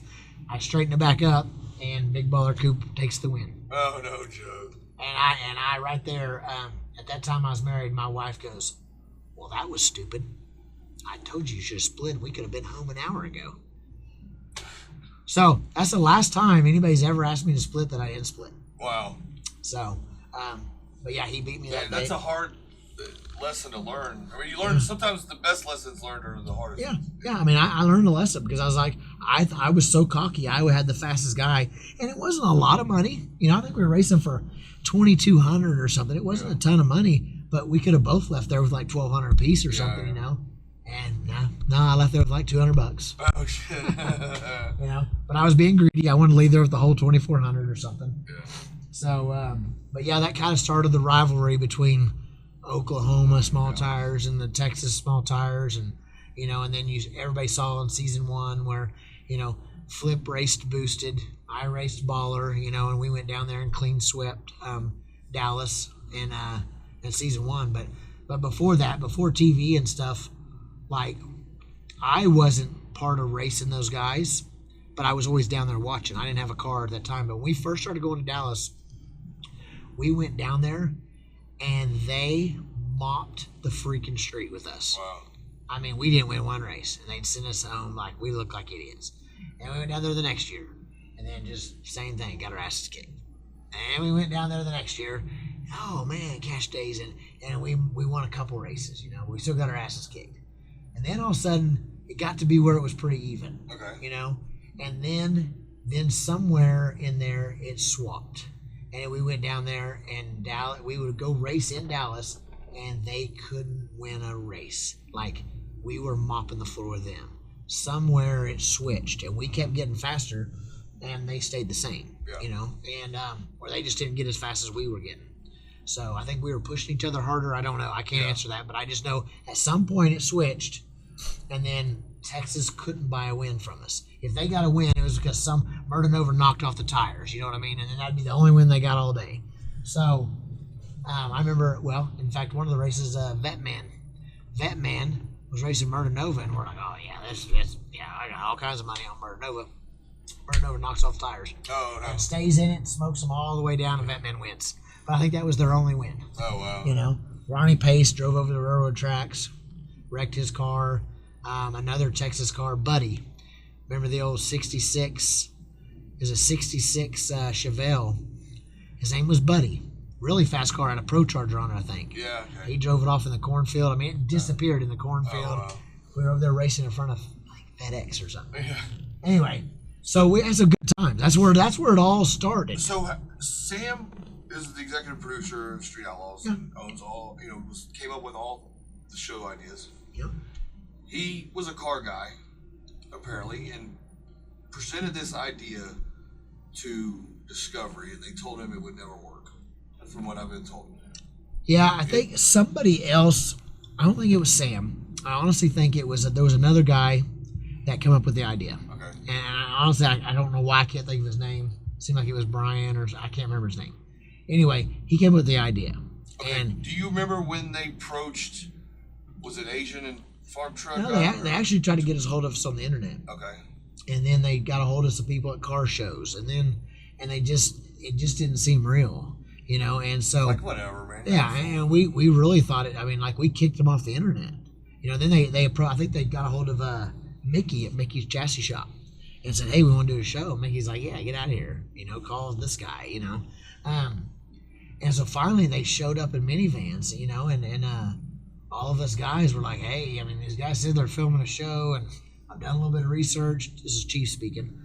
S1: I straighten it back up, and Big Baller Coop takes the win.
S2: Oh, no joke.
S1: And I right there, at that time I was married, my wife goes, well, that was stupid. I told you should have split. We could have been home an hour ago. So that's the last time anybody's ever asked me to split that I didn't split.
S2: Wow.
S1: So, but yeah, he beat me that day.
S2: That's a hard lesson to learn. I mean, you learn, sometimes the best lessons learned are the hardest.
S1: Yeah. I mean, I learned a lesson because I was like, I was so cocky. I had the fastest guy, and it wasn't a lot of money. You know, I think we were racing for $2,200 or something. It wasn't a ton of money, but we could have both left there with like $1,200 a piece or something, you know. And no, I left there with like $200.
S2: Oh shit!
S1: You know, but I was being greedy. I wanted to leave there with the whole 2,400 or something.
S2: Yeah.
S1: So, but yeah, that kind of started the rivalry between Oklahoma small tires and the Texas small tires, and you know, and then everybody saw in season 1 where, you know, Flip raced Boosted, I raced Baller, you know, and we went down there and clean swept Dallas in season 1. But before that, before TV and stuff, like, I wasn't part of racing those guys, but I was always down there watching. I didn't have a car at that time, but when we first started going to Dallas, we went down there and they mopped the freaking street with us.
S2: Wow.
S1: I mean, we didn't win one race, and they'd send us home like we looked like idiots. And we went down there the next year, and then just same thing, got our asses kicked. And we went down there the next year. Oh man, cash days, and we won a couple races. You know, we still got our asses kicked. And then all of a sudden, it got to be where it was pretty even.
S2: Okay.
S1: You know, and then somewhere in there it swapped, and we went down there, and Dallas. We would go race in Dallas, and they couldn't win a race. Like, we were mopping the floor with them. Somewhere it switched, and we kept getting faster, and they stayed the same.
S2: Yeah.
S1: You know, and or they just didn't get as fast as we were getting. So I think we were pushing each other harder. I don't know. I can't answer that, but I just know at some point it switched, and then Texas couldn't buy a win from us. If they got a win, it was because some Murdenova knocked off the tires. You know what I mean? And then that'd be the only win they got all day. So I remember, well, in fact, one of the races, Vetman was racing Murdenova, and we're like, oh yeah, I got all kinds of money on Murdenova. Murdenova knocks off the tires.
S2: Oh no.
S1: And stays in it, smokes them all the way down, and Vetman wins. But I think that was their only win.
S2: Oh, wow.
S1: You know, Ronnie Pace drove over the railroad tracks, wrecked his car. Another Texas car, Buddy. Remember the old 66? It was a 66 Chevelle. His name was Buddy. Really fast car, had a Pro Charger on it, I think.
S2: Yeah. Okay.
S1: He drove it off in the cornfield. I mean, it disappeared in the cornfield.
S2: Oh, wow.
S1: We were over there racing in front of like FedEx or something.
S2: Yeah.
S1: Anyway, so we had some good times. That's where it all started.
S2: So Sam is the executive producer of Street Outlaws and owns all, you know, came up with all the show ideas.
S1: Yep.
S2: He was a car guy, apparently, and presented this idea to Discovery, and they told him it would never work, from what I've been told.
S1: Yeah, I think somebody else, I don't think it was Sam. I honestly think there was another guy that came up with the idea.
S2: Okay.
S1: And honestly, I don't know why I can't think of his name. It seemed like it was Brian, or I can't remember his name. Anyway, he came up with the idea.
S2: Okay.
S1: And
S2: do you remember when they approached, was it Asian and Farm Truck?
S1: no, they actually tried to get us hold of us on the internet.
S2: Okay.
S1: And then they got a hold of some people at car shows, and it just didn't seem real, you know. And so,
S2: like, whatever, man.
S1: Yeah, and we really thought it. I mean, like, we kicked them off the internet, you know. Then I think they got a hold of Mickey at Mickey's Chassis Shop and said, hey, we want to do a show. Mickey's like, yeah, get out of here, you know, call this guy, you know. And so finally they showed up in minivans, you know, and all of us guys were like, hey, I mean, these guys said they're filming a show, and I've done a little bit of research. This is Chief speaking.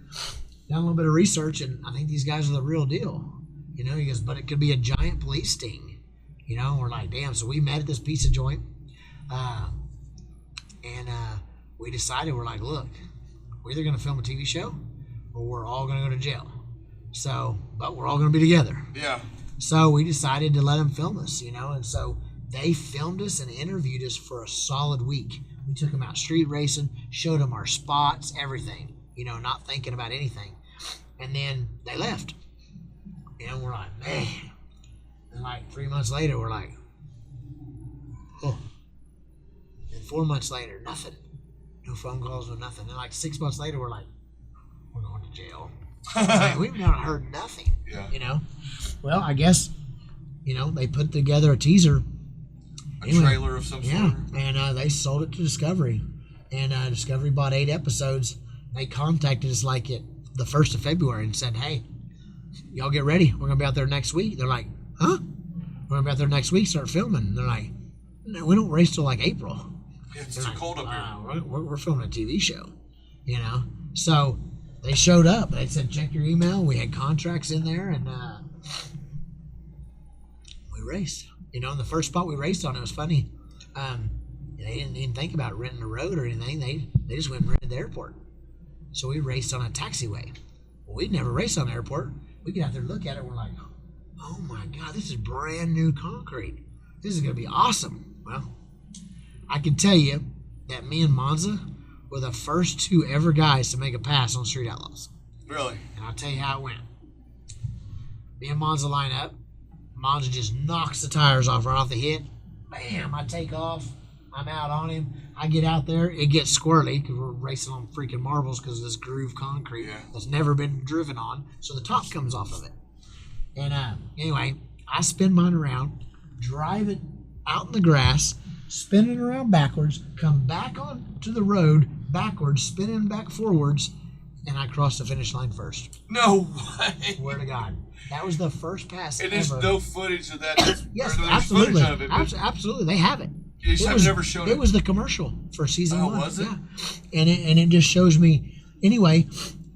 S1: Done a little bit of research, and I think these guys are the real deal. You know, he goes, but it could be a giant police sting. You know, and we're like, damn. So we met at this pizza joint, and we decided, we're like, look, we're either going to film a TV show or we're all going to go to jail. So, but we're all going to be together.
S2: Yeah.
S1: So we decided to let them film us, you know, and so they filmed us and interviewed us for a solid week. We took them out street racing, showed them our spots, everything, you know, not thinking about anything. And then they left. And we're like, man. And like 3 months later, we're like, oh. And 4 months later, nothing. No phone calls, no nothing. And like 6 months later, we're like, we're going to jail. Like, we've not heard nothing.
S2: Yeah.
S1: You know? Well, I guess, you know, they put together a teaser.
S2: A trailer of some sort.
S1: Yeah, and they sold it to Discovery. And Discovery bought 8 episodes. They contacted us like the 1st of February and said, hey, y'all get ready. We're going to be out there next week. They're like, huh? We're going to be out there next week, start filming. And they're like, no, we don't race till like April.
S2: It's too cold up here.
S1: We're filming a TV show, you know? So they showed up. They said, check your email. We had contracts in there, and we raced. You know, in the first spot we raced on, it was funny. They didn't even think about renting a road or anything. They just went and rented the airport. So we raced on a taxiway. Well, we'd never raced on an airport. We get out there and look at it, and we're like, oh my God, this is brand new concrete. This is going to be awesome. Well, I can tell you that me and Monza were the first 2 ever guys to make a pass on Street Outlaws.
S2: Really?
S1: And I'll tell you how it went. Me and Monza line up. Monza just knocks the tires off right off the hit. Bam, I take off. I'm out on him. I get out there. It gets squirrely because we're racing on freaking marbles because of this groove concrete that's never been driven on. So the top comes off of it. And anyway, I spin mine around, drive it out in the grass, spin it around backwards, come back onto the road backwards, spinning back forwards, and I crossed the finish line first.
S2: No way.
S1: Swear to God. That was the first pass ever.
S2: There's no footage of that.
S1: Yes, absolutely. Absolutely. They have it.
S2: I've never shown it.
S1: It was the commercial for season 1.
S2: Was it?
S1: Yeah. And it just shows me. Anyway,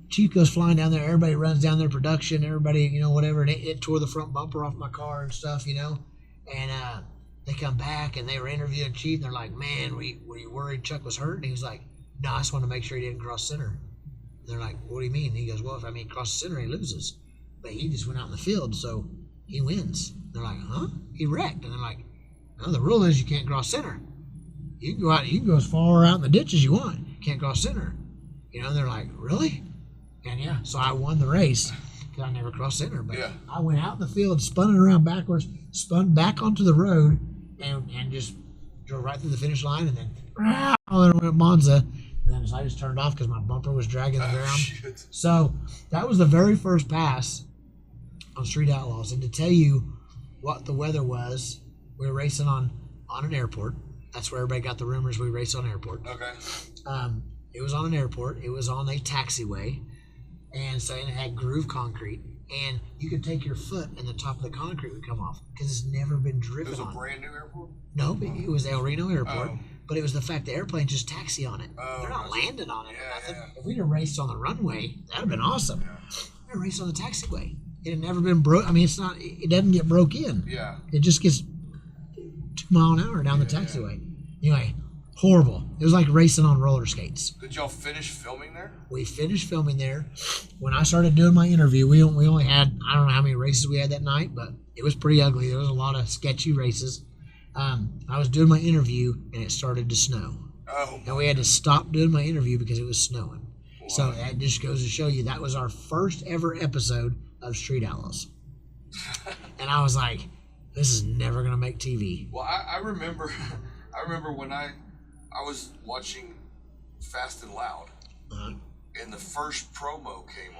S1: Chief goes flying down there. Everybody runs down there, production, everybody, you know, whatever. And it tore the front bumper off my car and stuff, you know. And they come back and they were interviewing Chief. And they're like, man, were you worried Chuck was hurt? And he was like, no, I just wanted to make sure he didn't cross center. And they're like, what do you mean? And he goes, well, if he crosses center, he loses. But he just went out in the field, so he wins. They're like, huh? He wrecked. And they're like, no, the rule is you can't cross center. You can go out, you can go as far out in the ditch as you want. You can't cross center. You know, and they're like, really? And yeah, so I won the race because I never crossed center. But I went out in the field, spun it around backwards, spun back onto the road, and just drove right through the finish line, and then I went at Monza. And then I just turned off because my bumper was dragging the ground.
S2: Shit.
S1: So that was the very first pass on Street Outlaws. And to tell you what the weather was, we were racing on an airport. That's where everybody got the rumors we raced on an airport.
S2: Okay.
S1: It was on an airport. It was on a taxiway. And so it had groove concrete. And you could take your foot and the top of the concrete would come off because it's never been driven on.
S2: It was a brand new airport?
S1: No, it was El Reno Airport. But it was the fact the airplane just taxi on it. They're not landing on it or nothing. Yeah. If we'd have raced on the runway, that'd have been awesome. Yeah. We raced on the taxiway. It had never been broke. I mean, it doesn't get broke in.
S2: Yeah.
S1: It just gets 2 miles an hour down the taxiway. Anyway, horrible. It was like racing on roller skates.
S2: Did y'all finish filming there?
S1: We finished filming there. When I started doing my interview, we only had, I don't know how many races we had that night, but it was pretty ugly. There was a lot of sketchy races. I was doing my interview, and it started to snow. And we had to stop doing my interview because it was snowing. Wow. So that just goes to show you that was our first ever episode of Street Outlaws. And I was like, this is never going to make TV.
S2: Well, I remember when I was watching Fast and Loud, and the first promo came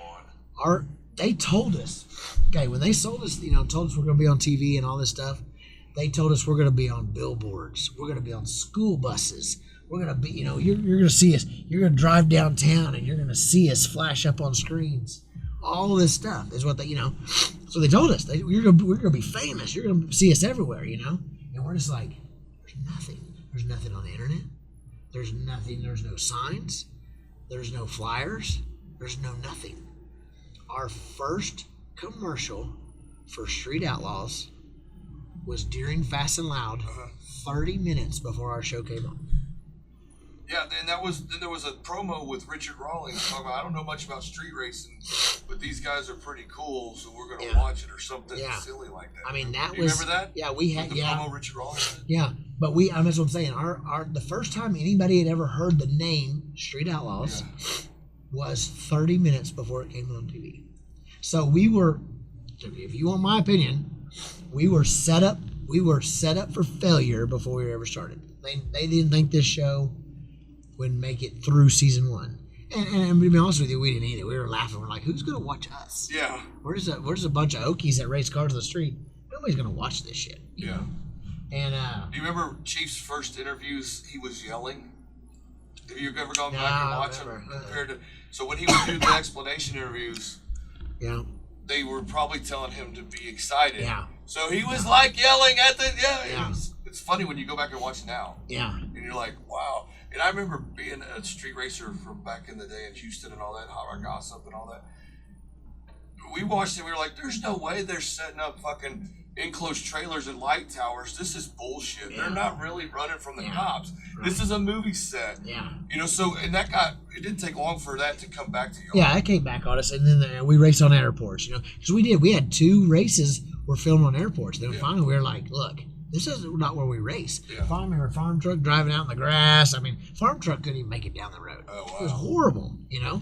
S2: on.
S1: They told us, okay, when they sold us, told us we're going to be on TV and all this stuff, they told us we're going to be on billboards. We're going to be on school buses. We're going to be, you're going to see us. You're going to drive downtown and you're going to see us flash up on screens. All this stuff is what they, So they told us we're going to be famous. You're going to see us everywhere, And we're just like, there's nothing. There's nothing on the internet. There's nothing. There's no signs. There's no flyers. There's no nothing. Our first commercial for Street Outlaws was during Fast and Loud, 30 minutes before our show came on.
S2: Yeah, and then there was a promo with Richard Rawlings talking about, I don't know much about street racing, but these guys are pretty cool, so we're going to watch it or something silly like that.
S1: I mean,
S2: Do you remember that?
S1: Yeah, we had,
S2: with the promo Richard Rawlings did?
S1: Yeah, but that's what I'm saying. The first time anybody had ever heard the name Street Outlaws was 30 minutes before it came on TV. So we were, if you want my opinion, we were set up for failure before we ever started. They didn't think this show would make it through season 1. And to be honest with you, we didn't either. We were laughing. We're like, who's going to watch us?
S2: Yeah.
S1: Where's a bunch of Okies that race cars on the street? Nobody's going to watch this shit. You know? And
S2: do you remember Chief's first interviews? He was yelling. Have you ever gone back and watched him compared to? So when he would do the explanation interviews, they were probably telling him to be excited.
S1: Yeah.
S2: So he was like yelling at the It's funny when you go back and watch now.
S1: Yeah.
S2: And you're like, wow. And I remember being a street racer from back in the day in Houston and all that, Hot Rod Gossip and all that. We watched it. We were like, there's no way they're setting up fucking enclosed trailers and light towers. This is bullshit. Yeah. They're not really running from the cops. Right. This is a movie set.
S1: Yeah.
S2: You know, so, and it didn't take long for that to come back to you.
S1: Yeah, that came back on us. And then we raced on airports, you know, because we had 2 races were filmed on airports. Then finally we were like, look, this is not where we race. Yeah. Finally, we were a farm truck driving out in the grass. I mean, farm truck couldn't even make it down the road.
S2: Oh, wow.
S1: It was horrible, you know.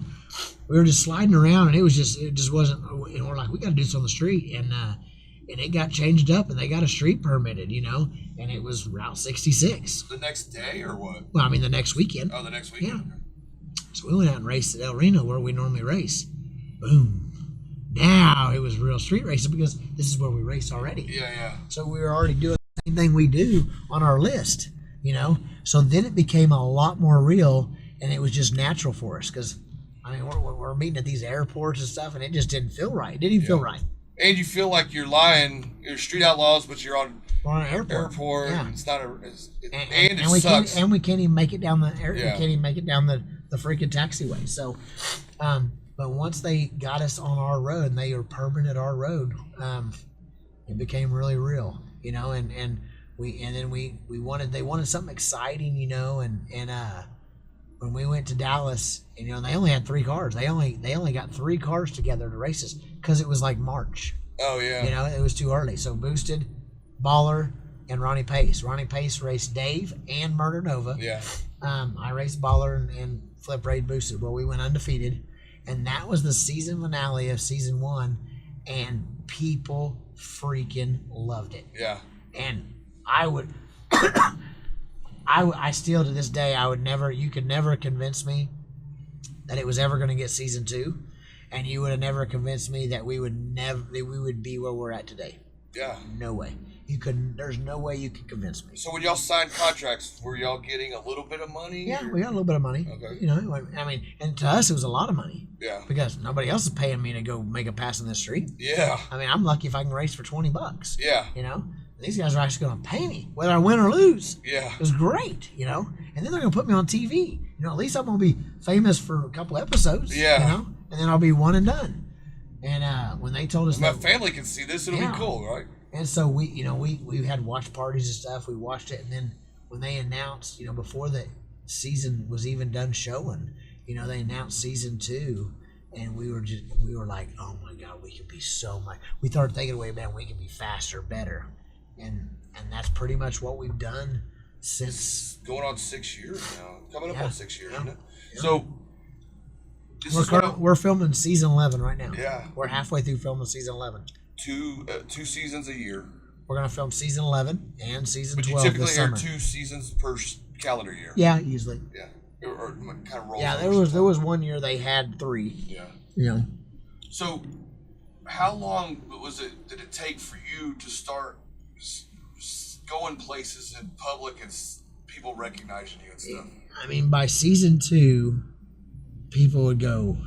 S1: We were just sliding around, and it just wasn't. And we're like, we got to do this on the street, and it got changed up, and they got a street permitted, you know, and it was Route 66.
S2: The next day or what?
S1: Well, I mean, the next weekend.
S2: Oh, the next weekend.
S1: Yeah. So we went out and raced at El Reno where we normally race. Boom. Now it was real street racing because this is where we race already.
S2: Yeah. So
S1: we were already doing the same thing we do on our list, you know. So then it became a lot more real, and it was just natural for us because, I mean, we're meeting at these airports and stuff, and it just didn't feel right. It didn't even feel right.
S2: And you feel like you're lying. You're street outlaws, but you're on
S1: an airport.
S2: Yeah. It's not
S1: it sucks. We can't even make it down the air. Yeah. We can't even make it down the freaking taxiway. So, but once they got us on our road and they were permanent our road, it became really real, you know. And then they wanted something exciting, you know. And when we went to Dallas, and, you know, they only had 3 cars. They only got 3 cars together to races because it was like March.
S2: Oh yeah.
S1: You know, it was too early. So Boosted, Baller, and Ronnie Pace. Ronnie Pace raced Dave and Murder Nova.
S2: Yeah.
S1: I raced Baller and Flip Raid Boosted. Well, we went undefeated, and that was the season finale of season 1, and people freaking loved it.
S2: Yeah.
S1: And I would. I still to this day you could never convince me that it was ever going to get season 2, and you would have never convinced me that we would be where we're at today.
S2: Yeah.
S1: No way. There's no way you could convince me.
S2: So when y'all signed contracts, were y'all getting a little bit of money?
S1: Yeah, we got a little bit of money.
S2: Okay.
S1: You know, I mean, and to us it was a lot of money.
S2: Yeah.
S1: Because nobody else is paying me to go make a pass in the street.
S2: Yeah.
S1: I mean, I'm lucky if I can race for $20.
S2: Yeah.
S1: You know? These guys are actually going to pay me, whether I win or lose.
S2: Yeah.
S1: It was great, you know? And then they're going to put me on TV. You know, at least I'm going to be famous for a couple episodes.
S2: Yeah.
S1: You know? And then I'll be one and done. And when they told us
S2: my family can see this, it'll be cool, right?
S1: And so we had watch parties and stuff. We watched it. And then when they announced, you know, before the season was even done showing, you know, they announced season 2. And we were like, oh my God, we could be so much. We started thinking, wait, man, we can be faster, better. And that's pretty much what we've done since.
S2: Going on 6 years now. Coming up on 6 years, isn't it?
S1: Yeah.
S2: So
S1: we're filming season 11 right now.
S2: Yeah.
S1: We're halfway through filming season 11.
S2: 2 seasons a year.
S1: We're going to film season 11 and season 12 this summer.
S2: But you typically air 2 seasons per calendar year.
S1: Yeah, usually.
S2: Yeah. Or kind of roll.
S1: Yeah, there was one year they had 3.
S2: Yeah.
S1: You know.
S2: So how long did it take for you to start going places in public and people recognizing you and stuff?
S1: I mean, by season 2, people would go,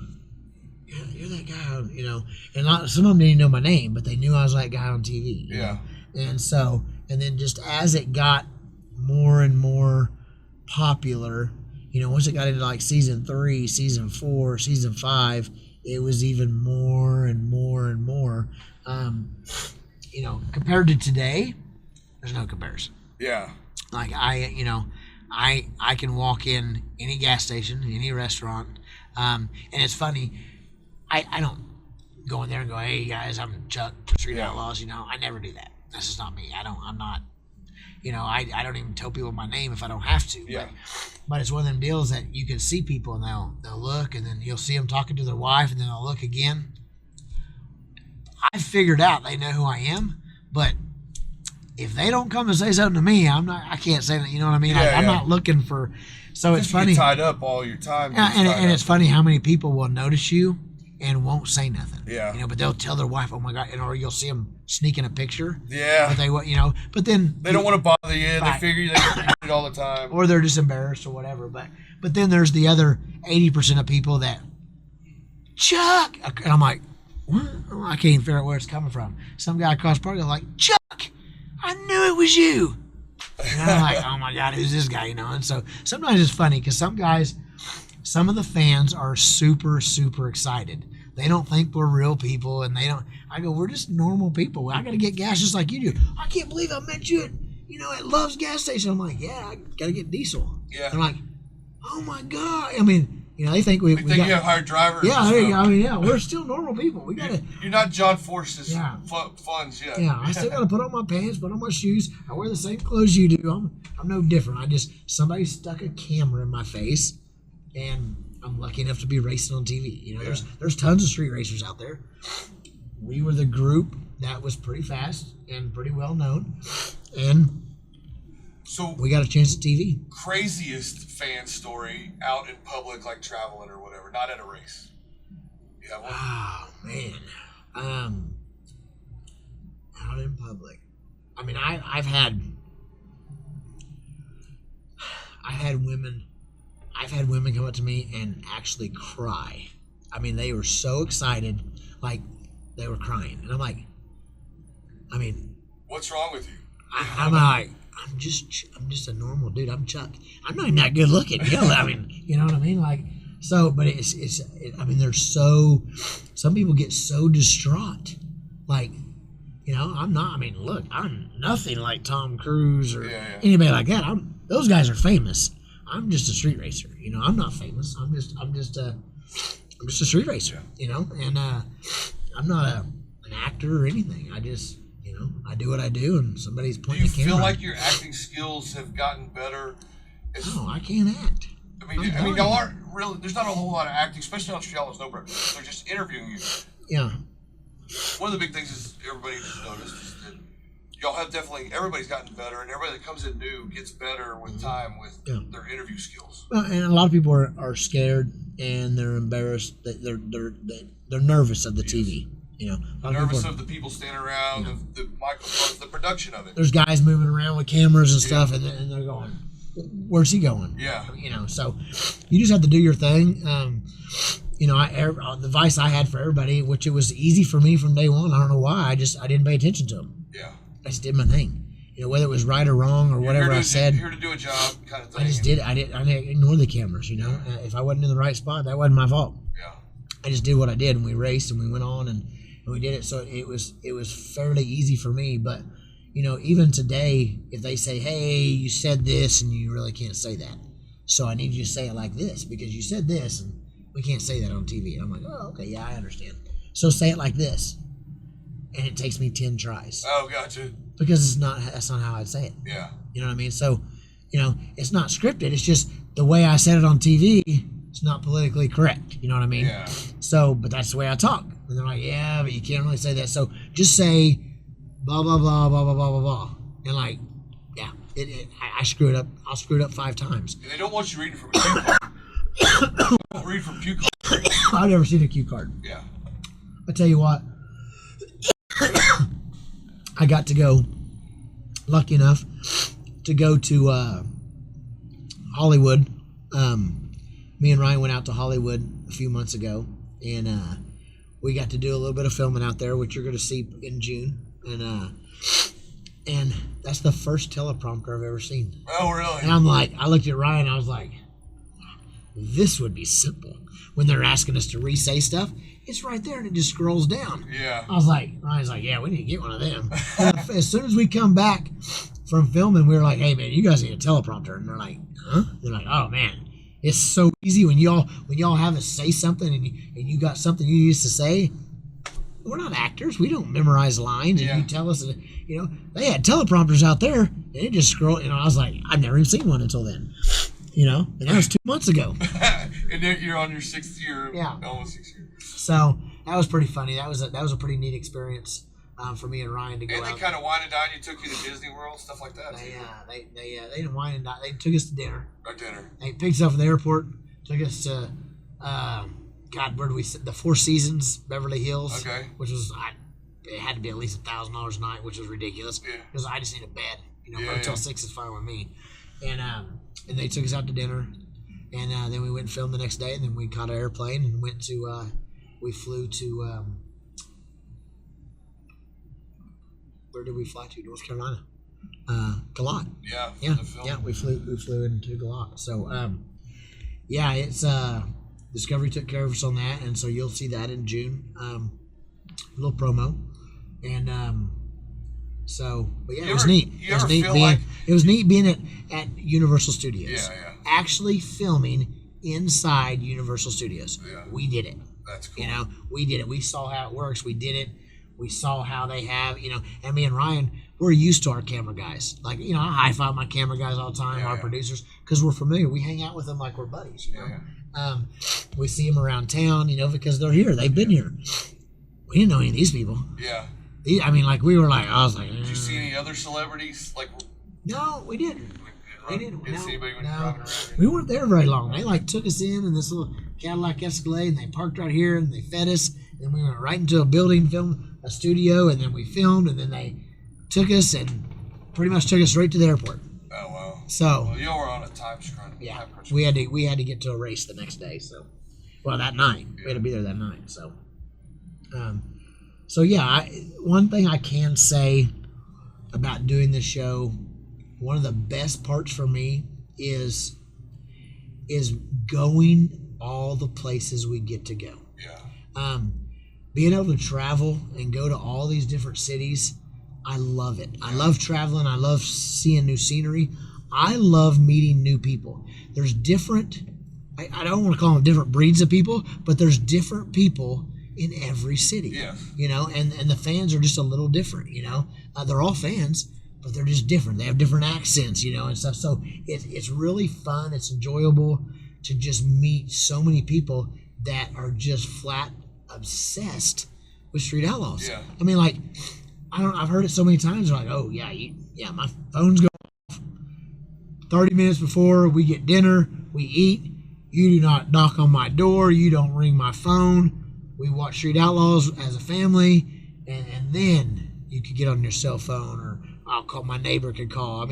S1: yeah, you're that guy, you know. And some of them didn't know my name, but they knew I was that guy on TV.
S2: Yeah.
S1: Know? And then just as it got more and more popular, you know, once it got into like season 3, season 4, season 5, it was even more and more and more. You know, compared to today, there's no comparison.
S2: Yeah.
S1: Like I can walk in any gas station, any restaurant, and it's funny. I don't go in there and go, hey guys, I'm Chuck, Street Outlaws. You know, I never do that. That's just not me. I'm not. You know, I don't even tell people my name if I don't have to.
S2: Yeah.
S1: But it's one of them deals that you can see people and they'll look, and then you'll see them talking to their wife, and then they'll look again. I figured out they know who I am, but if they don't come and say something to me, I can't say that. You know what I mean?
S2: Yeah,
S1: I'm not looking for. So it's funny.
S2: You get tied up all your time.
S1: And it's funny how many people will notice you and won't say nothing.
S2: Yeah.
S1: You know, but they'll tell their wife, "Oh my God," or you'll see them sneaking a picture.
S2: Yeah.
S1: But but then
S2: they don't want to bother you.
S1: Right.
S2: They figure they can do it all the time.
S1: Or they're just embarrassed or whatever. But then there's the other 80% of people that, Chuck, and I'm like, what? I can't even figure out where it's coming from. Some guy across the park, like, Chuck, I knew it was you. And I'm like, oh my God, who's this guy? You know. And so sometimes it's funny because some of the fans are super, super excited. They don't think we're real people, and they don't. I go, we're just normal people. I got to get gas just like you do. I can't believe I met you at Love's gas station. I'm like, yeah, I got to get diesel.
S2: Yeah.
S1: They're like, oh my God. I mean, they think we
S2: think you have hired drivers.
S1: Yeah, there you go. I mean, yeah, we're still normal people. We got to.
S2: You're not John Force's funds yet.
S1: Yeah, I still got to put on my pants, put on my shoes. I wear the same clothes you do. I'm no different. Somebody stuck a camera in my face, and I'm lucky enough to be racing on TV. There's tons of street racers out there. We were the group that was pretty fast and pretty well known, and so we got a chance at TV.
S2: Craziest fan story out in public, like traveling or whatever, not at a race. You have one?
S1: Oh man, out in public. I mean, I've had women come up to me and actually cry. I mean, they were so excited, like they were crying, and I'm like,
S2: what's wrong with you?
S1: I'm like, I'm just a normal dude. I'm Chuck. I'm not even that good looking. You know what I mean? Like, so, but they're so. Some people get so distraught, like, I'm not. I mean, look, I'm nothing like Tom Cruise or anybody like that. Those guys are famous. I'm just a street racer. I'm not famous. I'm just a street racer. And I'm not an actor or anything. I just. I do what I do, and somebody's pointing the camera.
S2: Do you feel like your acting skills have gotten better?
S1: No, I can't act.
S2: I mean, y'all aren't really. There's not a whole lot of acting, especially on Outlaws. No, they're just interviewing you.
S1: Yeah.
S2: One of the big things is everybody noticed is that y'all have everybody's gotten better, and everybody that comes in new gets better with time with their interview skills.
S1: Well, and a lot of people are scared and they're embarrassed. They're nervous of the TV.
S2: Nervous of the people standing around, the microphones, the production of it.
S1: There's guys moving around with cameras and stuff, and they're going, "Where's he going?"
S2: Yeah.
S1: So you just have to do your thing. The advice I had for everybody, which it was easy for me from day one. I don't know why. I didn't pay attention to them.
S2: Yeah.
S1: I just did my thing. Whether it was right or wrong or whatever I said.
S2: Here to do a job, kind of thing.
S1: I just did. I didn't ignore the cameras. If I wasn't in the right spot, that wasn't my fault.
S2: Yeah.
S1: I just did what I did, and we raced, and we went on, and we did it. So it was fairly easy for me. But even today, if they say, "Hey, you said this," and you really can't say that, so I need you to say it like this because you said this, and we can't say that on TV. And I'm like, "Oh, okay, yeah, I understand." So say it like this, and it takes me 10 tries.
S2: Oh, gotcha.
S1: Because that's not how I'd say it.
S2: Yeah.
S1: You know what I mean? So, it's not scripted. It's just the way I said it on TV. It's not politically correct. You know what I mean?
S2: Yeah.
S1: So, but that's the way I talk. And they're like, yeah, but you can't really say that. So just say blah, blah, blah, blah, blah, blah, blah, blah. And like, yeah, I screwed up. I'll screw it up 5 times.
S2: And they don't want you reading from a cue card. Don't read from cue card.
S1: I've never seen a cue card.
S2: Yeah.
S1: I tell you what, I got to go, lucky enough, to go to Hollywood. Me and Ryan went out to Hollywood a few months ago, and we got to do a little bit of filming out there, which you're going to see in June. And that's the first teleprompter I've ever seen.
S2: Oh, really?
S1: And I'm like, I looked at Ryan, I was like, this would be simple. When they're asking us to re-say stuff, it's right there and it just scrolls down.
S2: Yeah.
S1: I was like, Ryan's like, yeah, we need to get one of them. And as soon as we come back from filming, we were like, hey man, you guys need a teleprompter. And they're like, huh? They're like, oh man, it's so easy when y'all have us say something and you got something you used to say. We're not actors. We don't memorize lines, and you tell us, they had teleprompters out there, and it just scrolled. I was like, I've never even seen one until then. And that was 2 months ago.
S2: And then you're on your 6th year, almost 6 years.
S1: So that was pretty funny. That was a pretty neat experience. for me and Ryan to go out.
S2: And they kind of wine and dine you, took you to Disney World, stuff like that.
S1: They didn't wine and dine. They took us to dinner.
S2: They
S1: picked us up from the airport, took us to, where do we sit? The Four Seasons, Beverly Hills.
S2: Okay.
S1: Which was, it had to be at least $1,000 a night, which was ridiculous.
S2: Yeah.
S1: Because I just need a bed. Motel 6 is fine with me. And they took us out to dinner. And then we went and filmed the next day. And then we caught an airplane and went to, we flew to, where did we fly to? North Carolina. Galat. Yeah. We flew into Galat. So, it's Discovery took care of us on that, and so you'll see that in June. A little promo, and but yeah, it was neat. It was neat being at Universal Studios.
S2: Yeah.
S1: Actually filming inside Universal Studios. Yeah. We did it.
S2: That's cool.
S1: We did it. We saw how it works. We did it. We saw how they have, and me and Ryan, we're used to our camera guys. Like, I high-five my camera guys all the time, our producers, because we're familiar. We hang out with them like we're buddies, We see them around town, because they're here. They've been here. We didn't know any of these people.
S2: Yeah.
S1: We were like, I was like...
S2: Did you see any other celebrities?
S1: No, we didn't. We didn't.
S2: Didn't see anybody when you were driving around?
S1: We weren't there very long. They, took us in this little Cadillac Escalade, and they parked right here, and they fed us. And we went right into a building, filmed a studio, and then we filmed, and then they took us and pretty much took us right to the airport.
S2: Oh wow!
S1: So
S2: you were on a time crunch.
S1: Yeah, we had to get to a race the next day. So, that night we had to be there that night. So, one thing I can say about doing this show, one of the best parts for me is going all the places we get to go.
S2: Yeah.
S1: Being able to travel and go to all these different cities, I love it. I love traveling. I love seeing new scenery. I love meeting new people. There's different, I don't want to call them different breeds of people, but there's different people in every city.
S2: Yeah.
S1: And the fans are just a little different, They're all fans, but they're just different. They have different accents, and stuff. So it's really fun. It's enjoyable to just meet so many people that are just flat obsessed with Street Outlaws.
S2: Yeah.
S1: I've heard it so many times. They're like, oh yeah, my phone's going off 30 minutes before we get dinner, we eat. You do not knock on my door. You don't ring my phone. We watch Street Outlaws as a family, and then you could get on your cell phone, or I'll call, my neighbor could call.